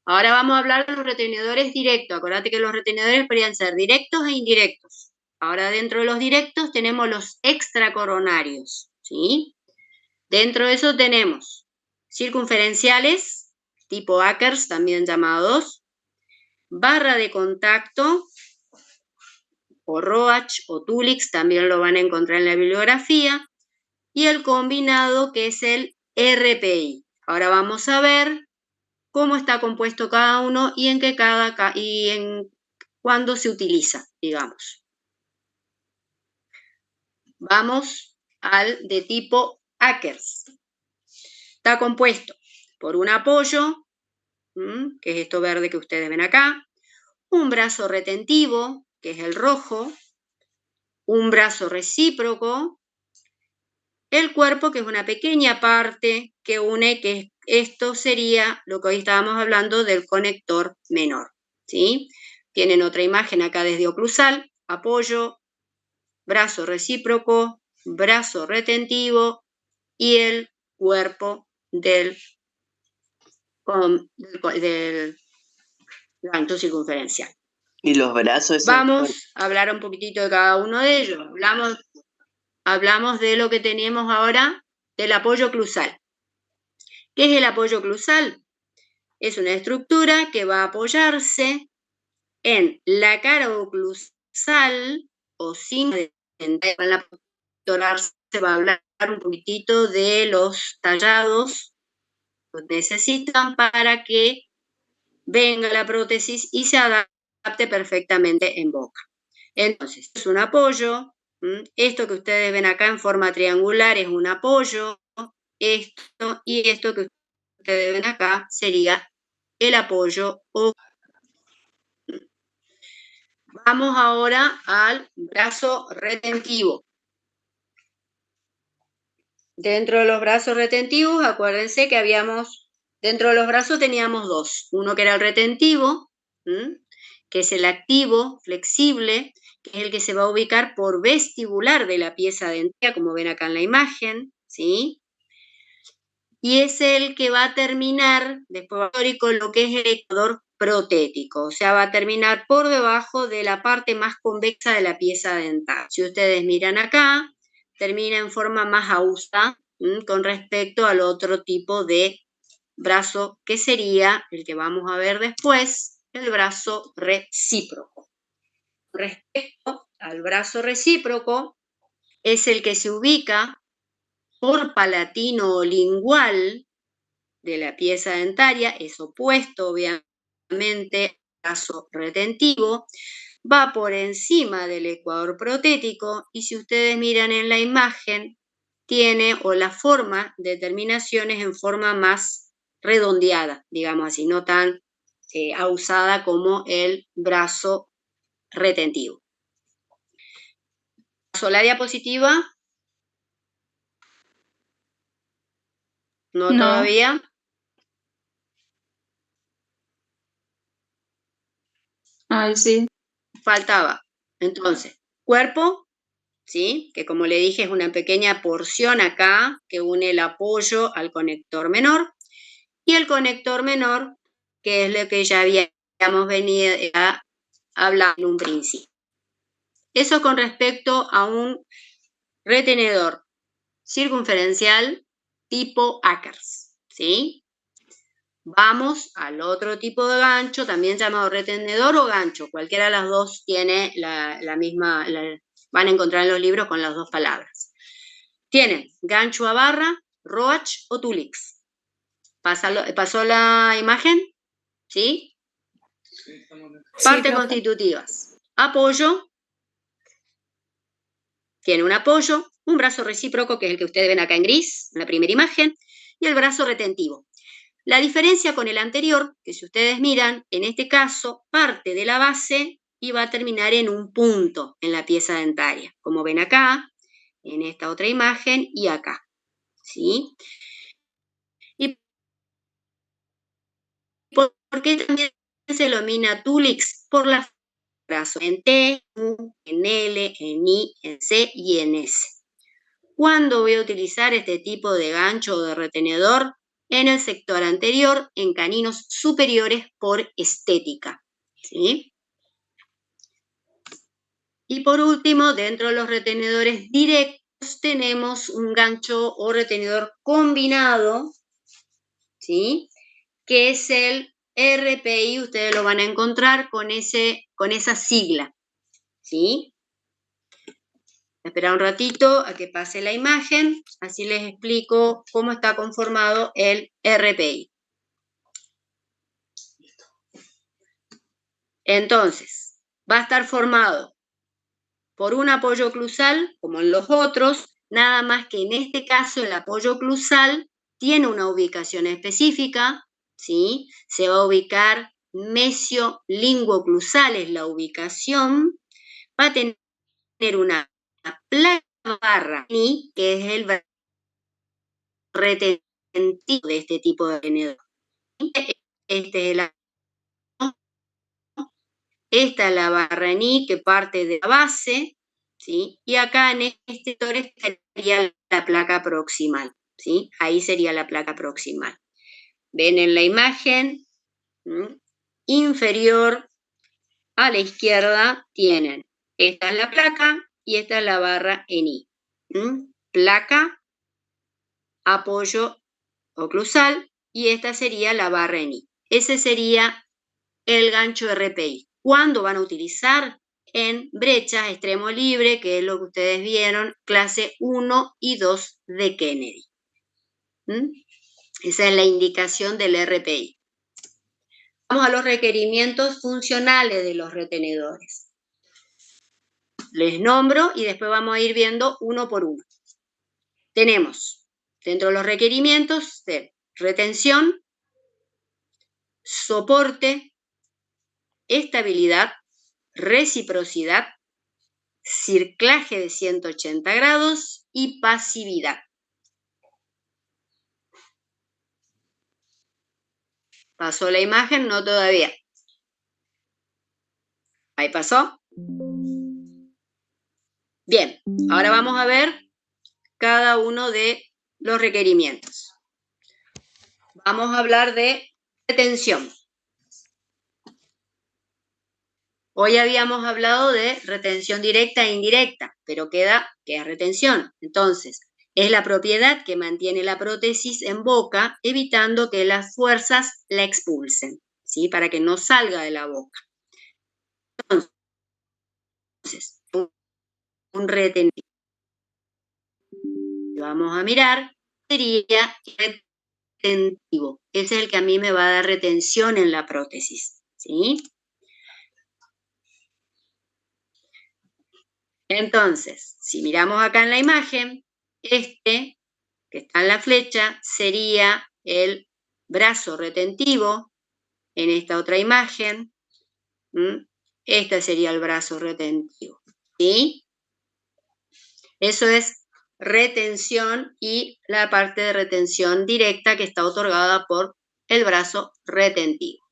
Ahora vamos a hablar de los retenedores directos. Acordate que los retenedores podrían ser directos e indirectos. Ahora dentro de los directos tenemos los extracoronarios, ¿sí? Dentro de eso tenemos circunferenciales, tipo Akers, también llamados, barra de contacto, o Roach o Tulix, también lo van a encontrar en la bibliografía, y el combinado que es el RPI. Ahora vamos a ver cómo está compuesto cada uno y cuándo se utiliza, digamos. Vamos al de tipo Akers. Está compuesto por un apoyo, que es esto verde que ustedes ven acá, un brazo retentivo, que es el rojo, un brazo recíproco, el cuerpo, que es una pequeña parte que une, que esto sería lo que hoy estábamos hablando del conector menor, ¿sí? Tienen otra imagen acá desde oclusal, apoyo, brazo recíproco, brazo retentivo y el cuerpo del gancho circunferencial. ¿Y los brazos? Vamos a hablar un poquitito de cada uno de ellos. Hablamos de lo que tenemos ahora, del apoyo oclusal. ¿Qué es el apoyo oclusal? Es una estructura que va a apoyarse en la cara oclusal o sin dentaria. En la doctora se va a hablar un poquitito de los tallados que necesitan para que venga la prótesis y se adapte perfectamente en boca. Entonces, es un apoyo. Esto que ustedes ven acá en forma triangular es un apoyo. Esto y esto que ustedes ven acá sería el apoyo. Vamos ahora al brazo retentivo. Dentro de los brazos retentivos, acuérdense que dentro de los brazos teníamos dos. Uno que era el retentivo, que es el activo, flexible, que es el que se va a ubicar por vestibular de la pieza dentaria, como ven acá en la imagen, ¿sí? Y es el que va a terminar, después con lo que es el ecuador protético, o sea, va a terminar por debajo de la parte más convexa de la pieza dental. Si ustedes miran acá, termina en forma más austa, con respecto al otro tipo de brazo, que sería el que vamos a ver después, el brazo recíproco. Respecto al brazo recíproco, es el que se ubica por palatino o lingual de la pieza dentaria, es opuesto obviamente al brazo retentivo, va por encima del ecuador protético y si ustedes miran en la imagen, tiene o la forma de terminaciones en forma más redondeada, digamos así, no tan ausada como el brazo retentivo. ¿Pasó la diapositiva? ¿No todavía? Ay, sí. Faltaba. Entonces, cuerpo, ¿sí? Que como le dije es una pequeña porción acá que une el apoyo al conector menor. Y el conector menor, que es lo que ya habíamos venido a hablar en un principio. Eso con respecto a un retenedor circunferencial tipo Akers, ¿sí? Vamos al otro tipo de gancho, también llamado retenedor o gancho. Cualquiera de las dos tiene la misma, van a encontrar en los libros con las dos palabras. Tienen gancho a barra, roach o tulix. ¿Pasó la imagen? ¿Sí? Partes constitutivas. Apoyo. Tiene un apoyo, un brazo recíproco, que es el que ustedes ven acá en gris, en la primera imagen, y el brazo retentivo. La diferencia con el anterior, que si ustedes miran, en este caso, parte de la base y va a terminar en un punto en la pieza dentaria, como ven acá, en esta otra imagen y acá. ¿Sí? ¿Y por qué también se denomina tulix? Por la brazo en T, en L, en I, en C y en S. ¿Cuándo voy a utilizar este tipo de gancho o de retenedor? En el sector anterior, en caninos superiores por estética. ¿Sí? Y por último, dentro de los retenedores directos, tenemos un gancho o retenedor combinado, ¿sí? Que es el RPI, ustedes lo van a encontrar con esa sigla, ¿sí? Esperar un ratito a que pase la imagen, así les explico cómo está conformado el RPI. Entonces, va a estar formado por un apoyo oclusal, como en los otros, nada más que en este caso el apoyo oclusal tiene una ubicación específica, ¿sí? Se va a ubicar mesiolinguoclusal, es la ubicación, va a tener una placa barra, que es el retentivo de este tipo de retenedor. Esta es la barra ni que parte de la base, ¿sí? Y acá en este sector estaría la placa proximal, ¿sí? Ahí sería la placa proximal. Ven en la imagen, inferior a la izquierda tienen, esta es la placa y esta es la barra en I. Placa, apoyo oclusal y esta sería la barra en I. Ese sería el gancho RPI. ¿Cuándo van a utilizar? En brechas extremo libre, que es lo que ustedes vieron, clase 1 y 2 de Kennedy. Esa es la indicación del RPI. Vamos a los requerimientos funcionales de los retenedores. Les nombro y después vamos a ir viendo uno por uno. Tenemos dentro de los requerimientos de retención, soporte, estabilidad, reciprocidad, circlaje de 180 grados y pasividad. ¿Pasó la imagen? No todavía. Ahí pasó. Bien, ahora vamos a ver cada uno de los requerimientos. Vamos a hablar de retención. Hoy habíamos hablado de retención directa e indirecta, pero queda que es retención. Entonces, Es la propiedad que mantiene la prótesis en boca, evitando que las fuerzas la expulsen, ¿sí? Para que no salga de la boca. Entonces, un retentivo. Vamos a mirar, sería retentivo. Ese es el que a mí me va a dar retención en la prótesis, ¿sí? Entonces, si miramos acá en la imagen, este que está en la flecha sería el brazo retentivo. En esta otra imagen, este sería el brazo retentivo, ¿sí? Eso es retención y la parte de retención directa que está otorgada por el brazo retentivo.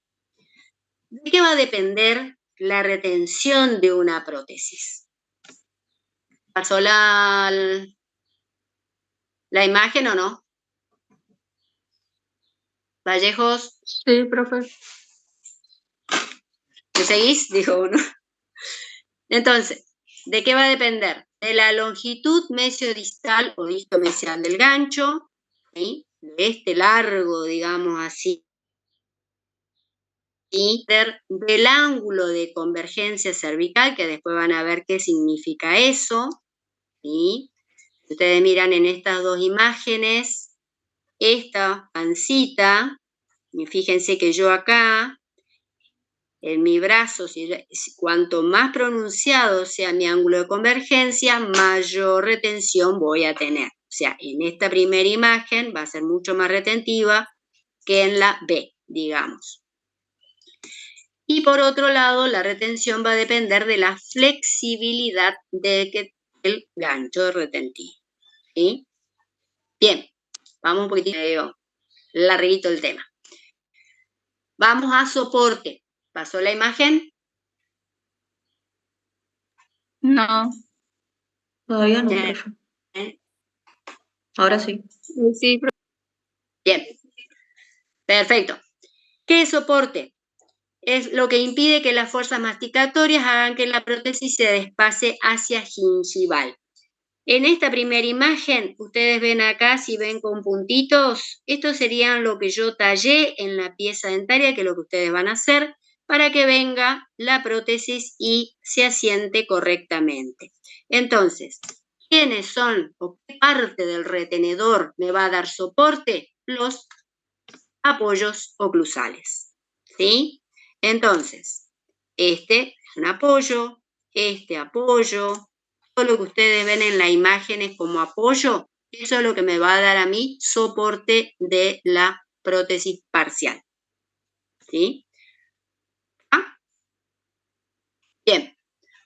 ¿De qué va a depender la retención de una prótesis? ¿Pasó la imagen o no? Vallejos. Sí, profe. ¿Me seguís? Dijo uno. Entonces, ¿de qué va a depender? De la longitud mesiodistal o distomesial del gancho, ¿sí? De este largo, digamos así, y del ángulo de convergencia cervical, que después van a ver qué significa eso, ¿sí? Ustedes miran en estas dos imágenes, esta pancita, y fíjense que yo acá, en mi brazo, cuanto más pronunciado sea mi ángulo de convergencia, mayor retención voy a tener. O sea, en esta primera imagen va a ser mucho más retentiva que en la B, digamos. Y por otro lado, la retención va a depender de la flexibilidad del gancho retentivo, ¿sí? Bien, vamos un poquitito larguito el tema. Vamos a soporte. ¿Pasó la imagen? No. Todavía no, profe. Ahora sí. Sí, profe. Bien. Perfecto. ¿Qué es soporte? Es lo que impide que las fuerzas masticatorias hagan que la prótesis se desplace hacia gingival. En esta primera imagen, ustedes ven acá, si ven con puntitos, estos serían lo que yo tallé en la pieza dentaria, que es lo que ustedes van a hacer, para que venga la prótesis y se asiente correctamente. Entonces, ¿quiénes son o qué parte del retenedor me va a dar soporte? Los apoyos oclusales, ¿sí? Entonces, este es un apoyo, este apoyo, todo lo que ustedes ven en la imagen es como apoyo, eso es lo que me va a dar a mí soporte de la prótesis parcial, ¿sí? ¿Ah? Bien,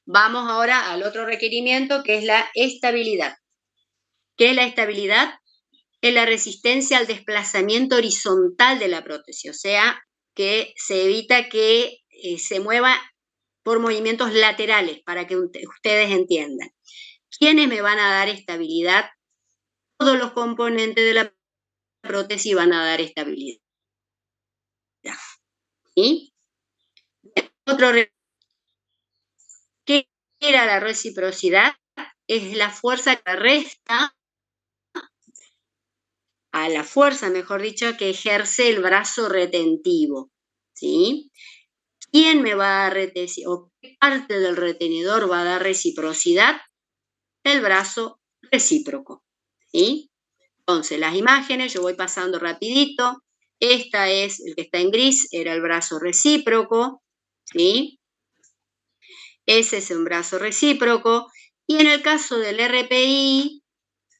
vamos ahora al otro requerimiento que es la estabilidad. ¿Qué es la estabilidad? Es la resistencia al desplazamiento horizontal de la prótesis, o sea, que se evita que se mueva por movimientos laterales, para que ustedes entiendan. ¿Quiénes me van a dar estabilidad? Todos los componentes de la prótesis van a dar estabilidad. ¿Sí? ¿Qué era la reciprocidad? Es la fuerza que resta a la fuerza, mejor dicho, que ejerce el brazo retentivo, ¿sí? ¿Quién me va a dar o qué parte del retenedor va a dar reciprocidad? El brazo recíproco, ¿sí? Entonces, las imágenes, yo voy pasando rapidito. Esta es, el que está en gris, era el brazo recíproco, ¿sí? Ese es un brazo recíproco. Y en el caso del RPI,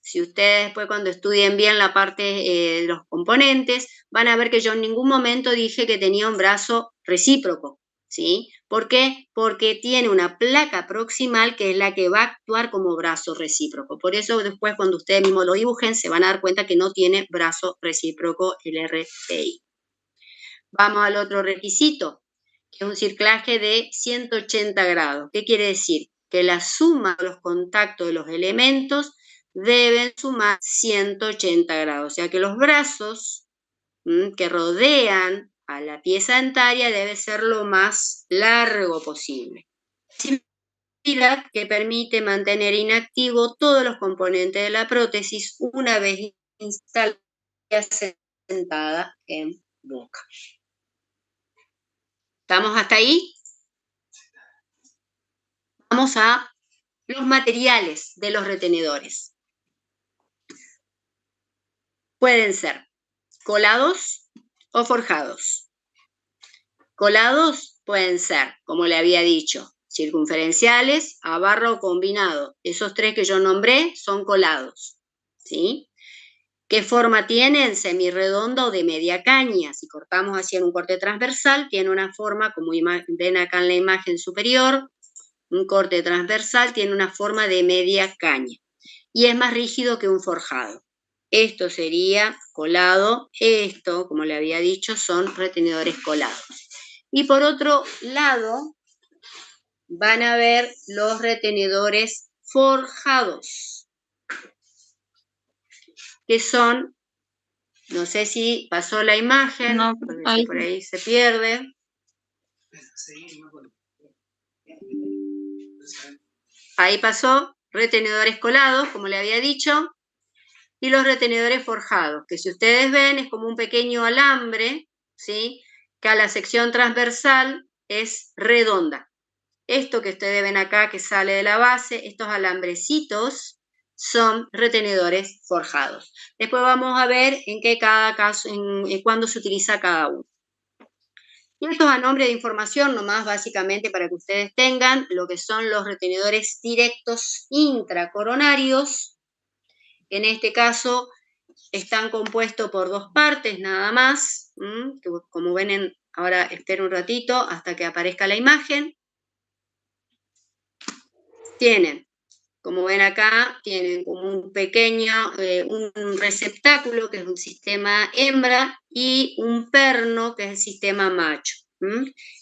si ustedes después cuando estudien bien la parte de los componentes, van a ver que yo en ningún momento dije que tenía un brazo recíproco, ¿sí? ¿Por qué? Porque tiene una placa proximal que es la que va a actuar como brazo recíproco. Por eso después cuando ustedes mismos lo dibujen se van a dar cuenta que no tiene brazo recíproco el RPI. Vamos al otro requisito, que es un circlaje de 180 grados. ¿Qué quiere decir? Que la suma de los contactos de los elementos deben sumar 180 grados. O sea que los brazos que rodean a la pieza dentaria debe ser lo más largo posible. pila que permite mantener inactivo todos los componentes de la prótesis una vez instalada y asentada en boca. ¿Estamos hasta ahí? Vamos a los materiales de los retenedores. Pueden ser colados o forjados. Colados pueden ser, como le había dicho, circunferenciales, a barra o combinado. Esos tres que yo nombré son colados, ¿sí? ¿Qué forma tienen? Semirredonda o de media caña. Si cortamos así en un corte transversal, tiene una forma, como ven acá en la imagen superior, un corte transversal tiene una forma de media caña y es más rígido que un forjado. Esto sería colado, esto, como le había dicho, son retenedores colados. Y por otro lado, van a ver los retenedores forjados, que son, no sé si pasó la imagen, No, ahí. por ahí se pierde. Ahí pasó, retenedores colados, como le había dicho, y los retenedores forjados, que si ustedes ven es como un pequeño alambre, ¿sí? Que a la sección transversal es redonda. Esto que ustedes ven acá que sale de la base, estos alambrecitos, son retenedores forjados. Después vamos a ver en qué cada caso, en cuándo se utiliza cada uno. Y esto a nombre de información, nomás básicamente para que ustedes tengan lo que son los retenedores directos intracoronarios. En este caso están compuestos por dos partes nada más. Como ven, ahora espero un ratito hasta que aparezca la imagen. Tienen, como ven acá, tienen como un pequeño, un receptáculo que es un sistema hembra y un perno que es el sistema macho,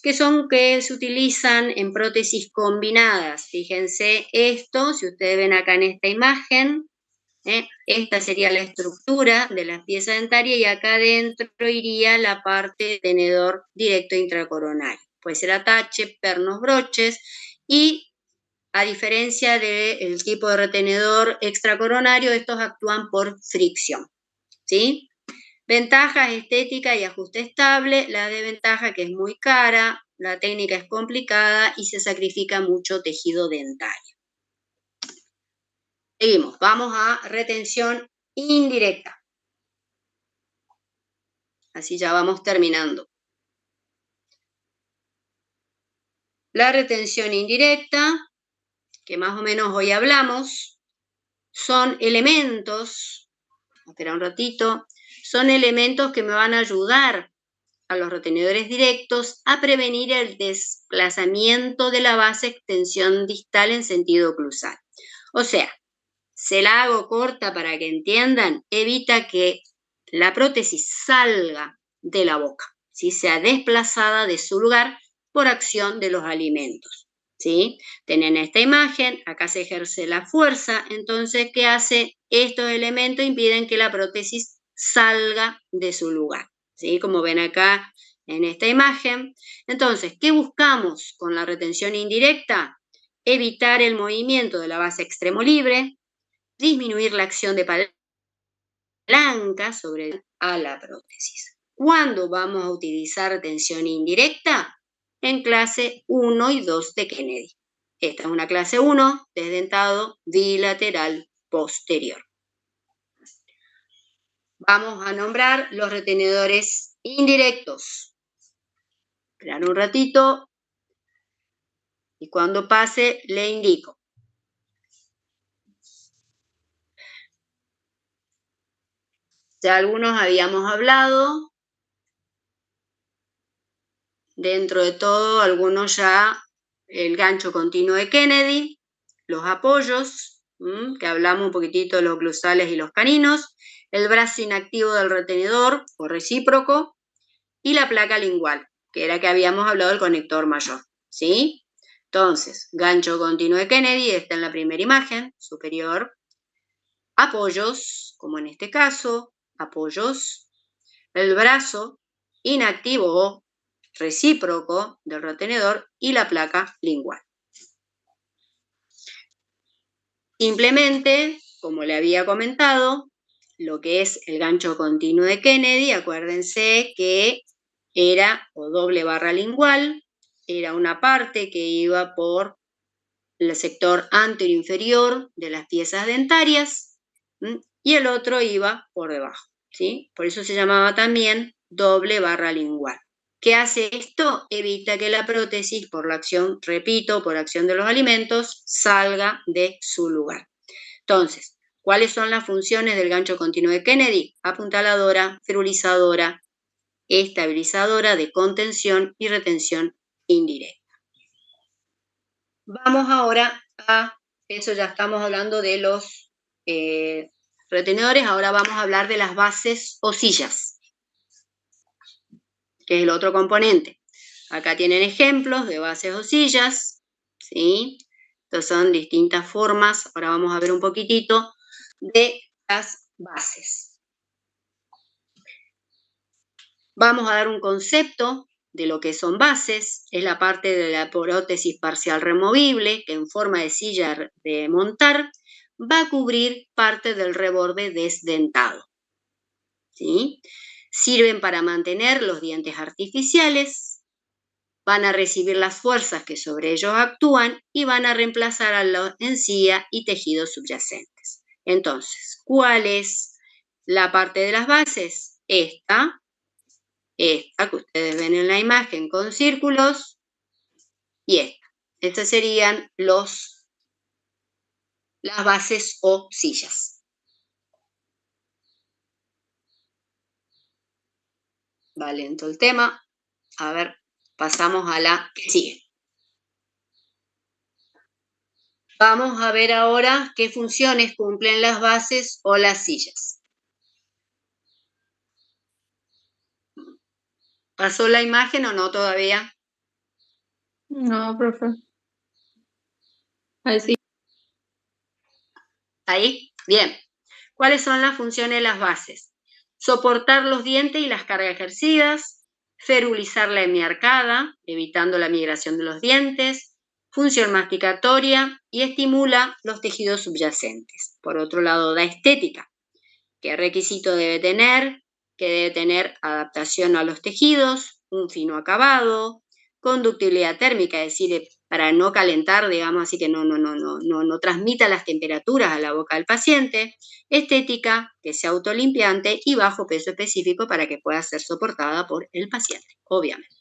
que se utilizan en prótesis combinadas. Fíjense esto, si ustedes ven acá en esta imagen, esta sería la estructura de la pieza dentaria y acá adentro iría la parte de tenedor directo intracoronario. Puede ser atache, pernos, broches y a diferencia del tipo de retenedor extracoronario, estos actúan por fricción, ¿sí? Ventajas, estética y ajuste estable. La desventaja que es muy cara, la técnica es complicada y se sacrifica mucho tejido dentario. Seguimos, vamos a retención indirecta. Así ya vamos terminando. La retención indirecta, que más o menos hoy hablamos, son elementos, espera un ratito, son elementos que me van a ayudar a los retenedores directos a prevenir el desplazamiento de la base extensión distal en sentido oclusal. O sea, se la hago corta para que entiendan, evita que la prótesis salga de la boca, ¿sí? Sea desplazada de su lugar por acción de los alimentos, ¿sí? Tienen esta imagen, acá se ejerce la fuerza, entonces, ¿qué hace? Estos elementos impiden que la prótesis salga de su lugar, ¿sí? Como ven acá en esta imagen. Entonces, ¿qué buscamos con la retención indirecta? Evitar el movimiento de la base extremo libre, disminuir la acción de palanca sobre la prótesis. ¿Cuándo vamos a utilizar retención indirecta? En clase 1 y 2 de Kennedy. Esta es una clase 1, desdentado bilateral posterior. Vamos a nombrar los retenedores indirectos. Esperar un ratito y cuando pase le indico. Ya algunos habíamos hablado, dentro de todo, algunos ya, el gancho continuo de Kennedy, los apoyos, que hablamos un poquitito de los glusales y los caninos, el brazo inactivo del retenedor o recíproco, y la placa lingual, que era que habíamos hablado del conector mayor, ¿sí? Entonces, gancho continuo de Kennedy, está en la primera imagen, superior, apoyos, como en este caso, apoyos, el brazo inactivo o recíproco del retenedor y la placa lingual. Simplemente, como le había comentado, lo que es el gancho continuo de Kennedy, acuérdense que era o doble barra lingual, era una parte que iba por el sector anterior inferior de las piezas dentarias, ¿m? Y el otro iba por debajo, ¿sí? Por eso se llamaba también doble barra lingual. ¿Qué hace esto? Evita que la prótesis, por la acción, repito, por acción de los alimentos, salga de su lugar. Entonces, ¿cuáles son las funciones del gancho continuo de Kennedy? Apuntaladora, ferulizadora, estabilizadora de contención y retención indirecta. Vamos ahora a, eso ya estamos hablando de los retenedores, ahora vamos a hablar de las bases o sillas, que es el otro componente. Acá tienen ejemplos de bases o sillas, ¿sí? Estas son distintas formas, ahora vamos a ver un poquitito de las bases. Vamos a dar un concepto de lo que son bases, es la parte de la prótesis parcial removible que en forma de silla de montar va a cubrir parte del reborde desdentado, ¿sí? Sirven para mantener los dientes artificiales, van a recibir las fuerzas que sobre ellos actúan y van a reemplazar a la encía y tejidos subyacentes. Entonces, ¿cuál es la parte de las bases? Esta que ustedes ven en la imagen con círculos, y esta. Estas serían las bases o sillas. Vale, entonces el tema. A ver, pasamos a la que sigue. Vamos a ver ahora qué funciones cumplen las bases o las sillas. ¿Pasó la imagen o no todavía? No, profe. Ahí sí. ¿Ahí? Bien. ¿Cuáles son las funciones de las bases? Soportar los dientes y las cargas ejercidas, ferulizar la hemiarcada, evitando la migración de los dientes, función masticatoria y estimula los tejidos subyacentes. Por otro lado, da estética. ¿Qué requisito debe tener? Que debe tener adaptación a los tejidos, un fino acabado, conductibilidad térmica, es decir, para no calentar, digamos así, que no transmita las temperaturas a la boca del paciente, estética, que sea autolimpiante y bajo peso específico para que pueda ser soportada por el paciente, obviamente.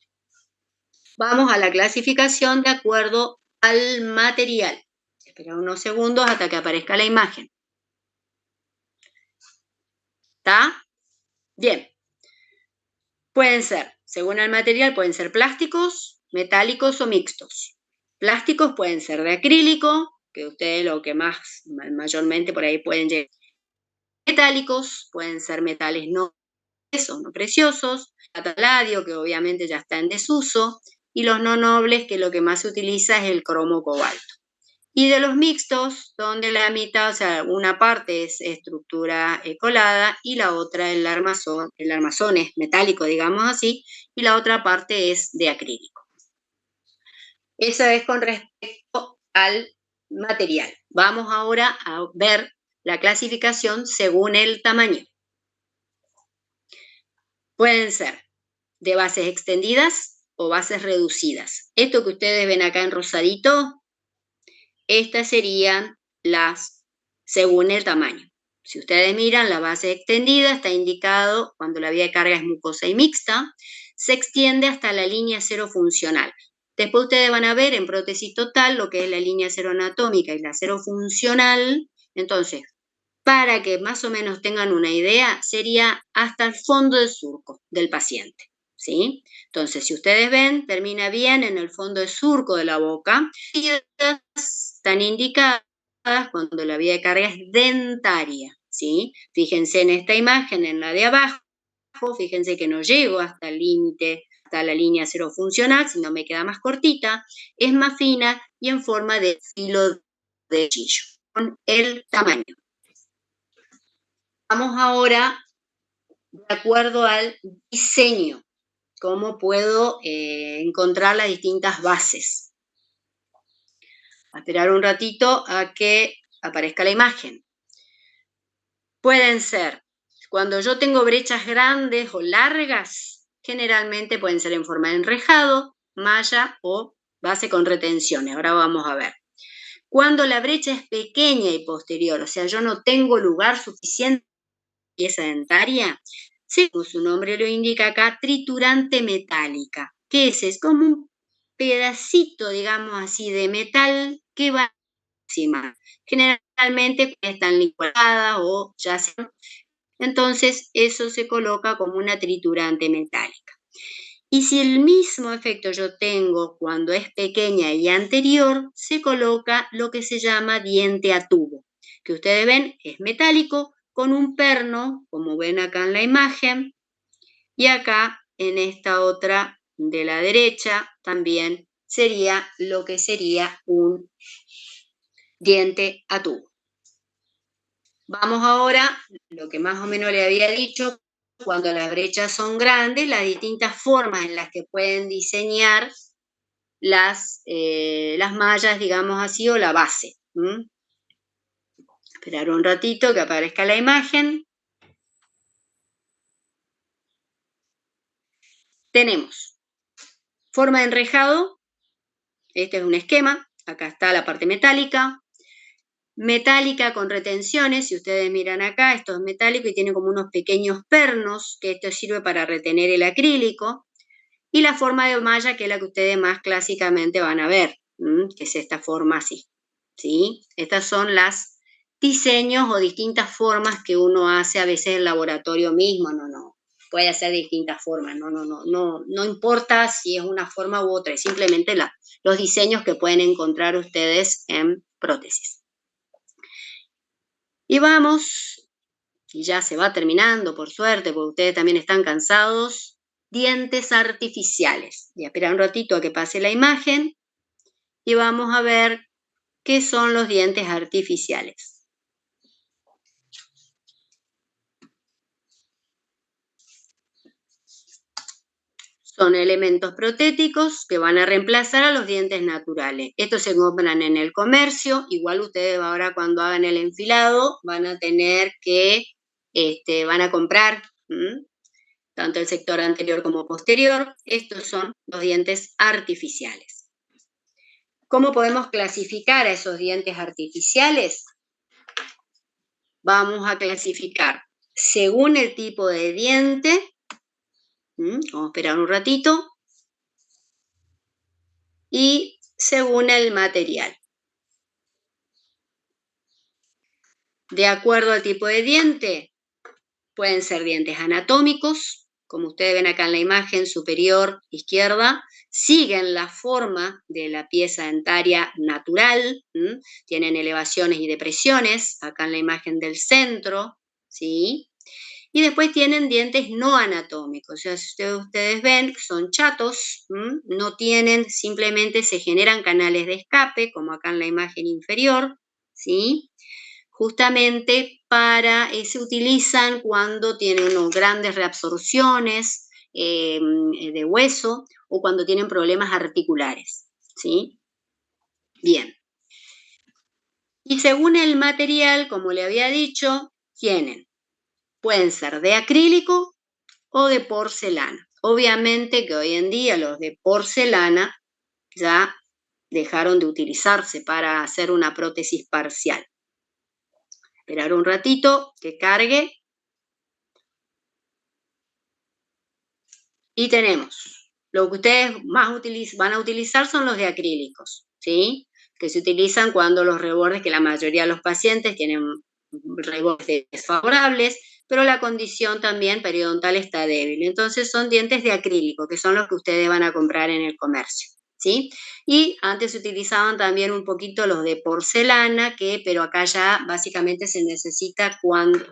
Vamos a la clasificación de acuerdo al material. Espera unos segundos hasta que aparezca la imagen. ¿Está? Bien. Pueden ser, según el material, pueden ser plásticos, metálicos o mixtos. Plásticos pueden ser de acrílico, que ustedes lo que mayormente por ahí pueden llegar. Metálicos pueden ser metales no preciosos, paladio, que obviamente ya está en desuso, y los no nobles, que lo que más se utiliza es el cromo cobalto. Y de los mixtos, donde la mitad, o sea, una parte es estructura colada y la otra, el armazón es metálico, digamos así, y la otra parte es de acrílico. Eso es con respecto al material. Vamos ahora a ver la clasificación según el tamaño. Pueden ser de bases extendidas o bases reducidas. Esto que ustedes ven acá en rosadito, estas serían las según el tamaño. Si ustedes miran, la base extendida está indicado cuando la vía de carga es mucosa y mixta, se extiende hasta la línea cero funcional. Después ustedes van a ver en prótesis total lo que es la línea cero anatómica y la cero funcional. Entonces, para que más o menos tengan una idea, sería hasta el fondo del surco del paciente, ¿sí? Entonces, si ustedes ven, termina bien en el fondo del surco de la boca y están indicadas cuando la vía de carga es dentaria, ¿sí? Fíjense en esta imagen, en la de abajo, fíjense que no llego hasta el límite, hasta la línea cero funcional, sino me queda más cortita, es más fina y en forma de filo de cuchillo, con el tamaño. Vamos ahora de acuerdo al diseño, cómo puedo encontrar las distintas bases. A esperar un ratito a que aparezca la imagen. Pueden ser, cuando yo tengo brechas grandes o largas, generalmente pueden ser en forma de enrejado, malla o base con retenciones. Ahora vamos a ver. Cuando la brecha es pequeña y posterior, o sea, yo no tengo lugar suficiente en la pieza dentaria, según su nombre lo indica acá, triturante metálica. ¿Qué es? Es como un pedacito, digamos así, de metal que va encima. Generalmente están licuadas o ya se... Entonces, eso se coloca como una triturante metálica. Y si el mismo efecto yo tengo cuando es pequeña y anterior, se coloca lo que se llama diente a tubo, que ustedes ven es metálico con un perno, como ven acá en la imagen, y acá en esta otra de la derecha también sería lo que sería un diente a tubo. Vamos ahora, lo que más o menos le había dicho, cuando las brechas son grandes, las distintas formas en las que pueden diseñar las mallas, digamos así, o la base. Esperar un ratito que aparezca la imagen. Tenemos forma de enrejado, este es un esquema, acá está la parte metálica con retenciones, si ustedes miran acá, esto es metálico y tiene como unos pequeños pernos, que esto sirve para retener el acrílico, y la forma de malla, que es la que ustedes más clásicamente van a ver, que es esta forma así, ¿sí? Estas son las diseños o distintas formas que uno hace a veces en el laboratorio mismo, puede hacer de distintas formas, no importa si es una forma u otra, es simplemente los diseños que pueden encontrar ustedes en prótesis. Y vamos, y ya se va terminando, por suerte, porque ustedes también están cansados, dientes artificiales. Voy a esperar un ratito a que pase la imagen y vamos a ver qué son los dientes artificiales. Son elementos protéticos que van a reemplazar a los dientes naturales. Estos se compran en el comercio, igual ustedes ahora cuando hagan el enfilado van a tener que, van a comprar, tanto el sector anterior como posterior. Estos son los dientes artificiales. ¿Cómo podemos clasificar a esos dientes artificiales? Vamos a clasificar según el tipo de diente. Vamos a esperar un ratito. Y según el material. De acuerdo al tipo de diente, pueden ser dientes anatómicos, como ustedes ven acá en la imagen superior izquierda, siguen la forma de la pieza dentaria natural, tienen elevaciones y depresiones, acá en la imagen del centro, ¿sí? Y después tienen dientes no anatómicos, o sea, si ustedes ven, son chatos, no tienen, simplemente se generan canales de escape, como acá en la imagen inferior, ¿sí? Justamente se utilizan cuando tienen grandes reabsorciones de hueso o cuando tienen problemas articulares, ¿sí? Bien. Y según el material, como le había dicho, pueden ser de acrílico o de porcelana. Obviamente que hoy en día los de porcelana ya dejaron de utilizarse para hacer una prótesis parcial. Esperar un ratito que cargue. Y tenemos, lo que ustedes más van a utilizar son los de acrílicos, ¿sí? Que se utilizan cuando los rebordes, que la mayoría de los pacientes tienen rebordes desfavorables, pero la condición también periodontal está débil. Entonces son dientes de acrílico, que son los que ustedes van a comprar en el comercio, ¿sí? Y antes se utilizaban también un poquito los de porcelana, pero acá ya básicamente se necesita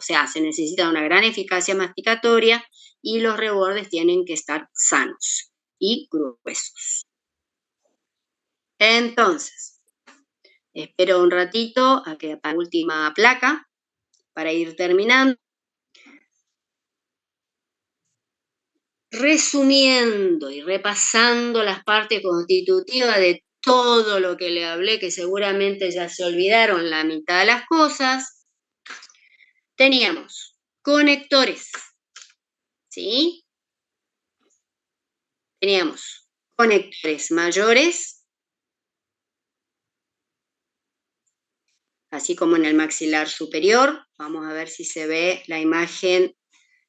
se necesita una gran eficacia masticatoria y los rebordes tienen que estar sanos y gruesos. Entonces, espero un ratito a que apague la última placa para ir terminando. Resumiendo y repasando las partes constitutivas de todo lo que le hablé, que seguramente ya se olvidaron la mitad de las cosas, teníamos conectores, ¿sí? Teníamos conectores mayores, así como en el maxilar superior. Vamos a ver si se ve la imagen,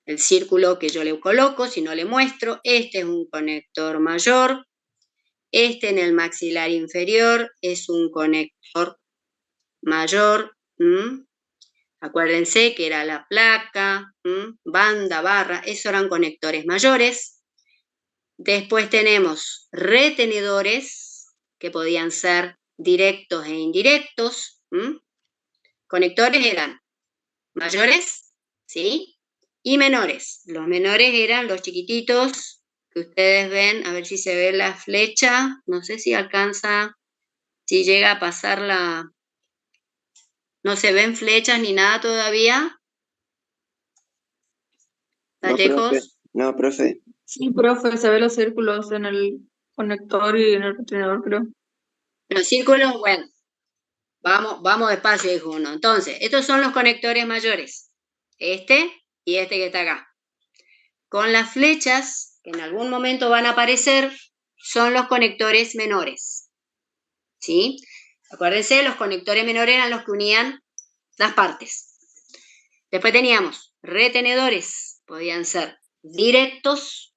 el círculo que yo le coloco, si no le muestro. Este es un conector mayor. Este en el maxilar inferior es un conector mayor. Acuérdense que era la placa, banda, barra, esos eran conectores mayores. Después tenemos retenedores, que podían ser directos e indirectos. Conectores eran mayores, ¿sí? Y menores. Los menores eran los chiquititos que ustedes ven, a ver si se ve la flecha, no sé si alcanza, si llega a pasar la... ¿No se ven flechas ni nada todavía? ¿Está lejos? No, profe. Sí, profe, se ven los círculos en el conector y en el retenedor, creo. Los círculos, bueno, vamos despacio, dijo uno. Entonces, estos son los conectores mayores. Este y este que está acá. Con las flechas, que en algún momento van a aparecer, son los conectores menores. ¿Sí? Acuérdense, los conectores menores eran los que unían las partes. Después teníamos retenedores, podían ser directos,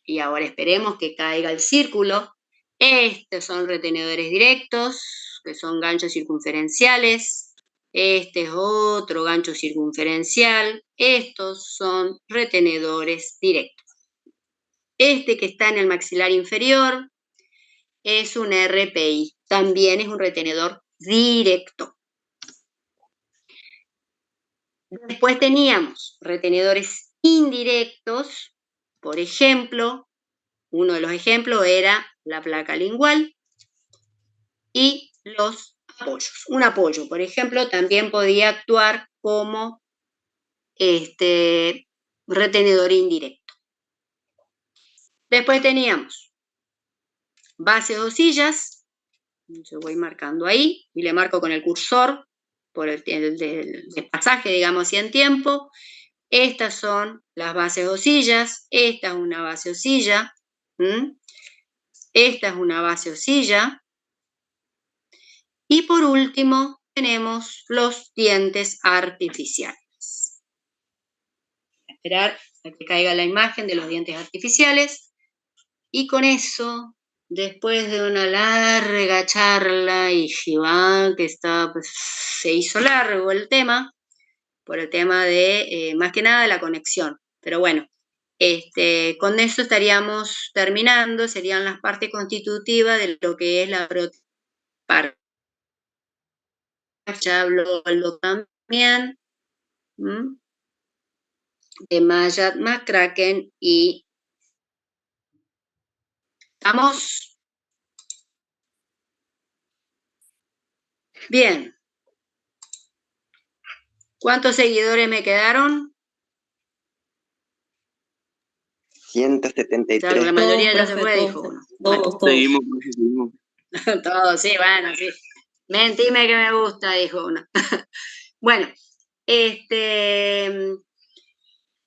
y ahora esperemos que caiga el círculo. Estos son retenedores directos, que son ganchos circunferenciales. Este es otro gancho circunferencial. Estos son retenedores directos. Este que está en el maxilar inferior es un RPI, también es un retenedor directo. Después teníamos retenedores indirectos, por ejemplo, uno de los ejemplos era la placa lingual y los apoyos. Un apoyo, por ejemplo, también podía actuar como retenedor indirecto. Después teníamos bases o sillas, yo voy marcando ahí y le marco con el cursor por el despasaje, digamos así, en tiempo. Estas son las bases o sillas. Esta es una base o silla. Esta es una base o silla. Y por último tenemos los dientes artificiales. Voy a esperar a que caiga la imagen de los dientes artificiales. Y con eso, después de una larga charla y Shivan, que se hizo largo el tema, por el tema de, más que nada, la conexión. Pero bueno, con eso estaríamos terminando, serían las partes constitutivas de lo que es la proteína. Ya habló Aldo también, de Mayat McCracken y... ¿Estamos? Bien. ¿Cuántos seguidores me quedaron? 173. Claro, la mayoría ya se fue, dijo uno. Todos. Seguimos. Todos, sí, bueno, sí. Mentime que me gusta, dijo uno. Bueno,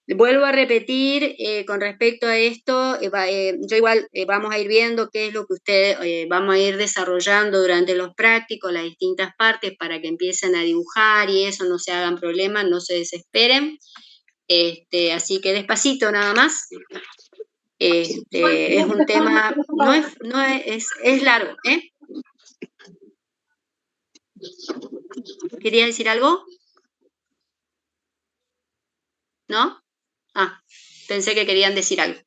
vuelvo a repetir con respecto a esto, yo igual vamos a ir viendo qué es lo que ustedes vamos a ir desarrollando durante los prácticos, las distintas partes para que empiecen a dibujar y eso, no se hagan problemas, no se desesperen. Así que despacito nada más. Es un tema, es largo, ¿eh? ¿Quería decir algo? ¿No? Ah, pensé que querían decir algo.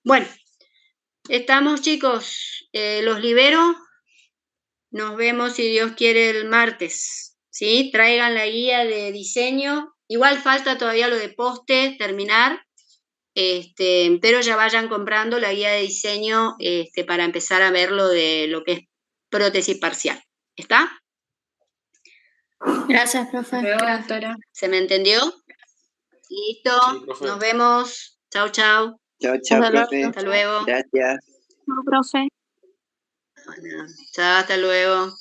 Bueno, estamos, chicos. Los libero. Nos vemos, si Dios quiere, el martes. ¿Sí? Traigan la guía de diseño. Igual falta todavía lo de poste, terminar. Pero ya vayan comprando la guía de diseño para empezar a ver lo de lo que es prótesis parcial. ¿Está? Gracias, profe. ¿Se me entendió? Listo, Sí, nos vemos. Chau, chau. Chao, chao, profe. Hasta luego. Gracias. No, profe. Chao, hasta luego.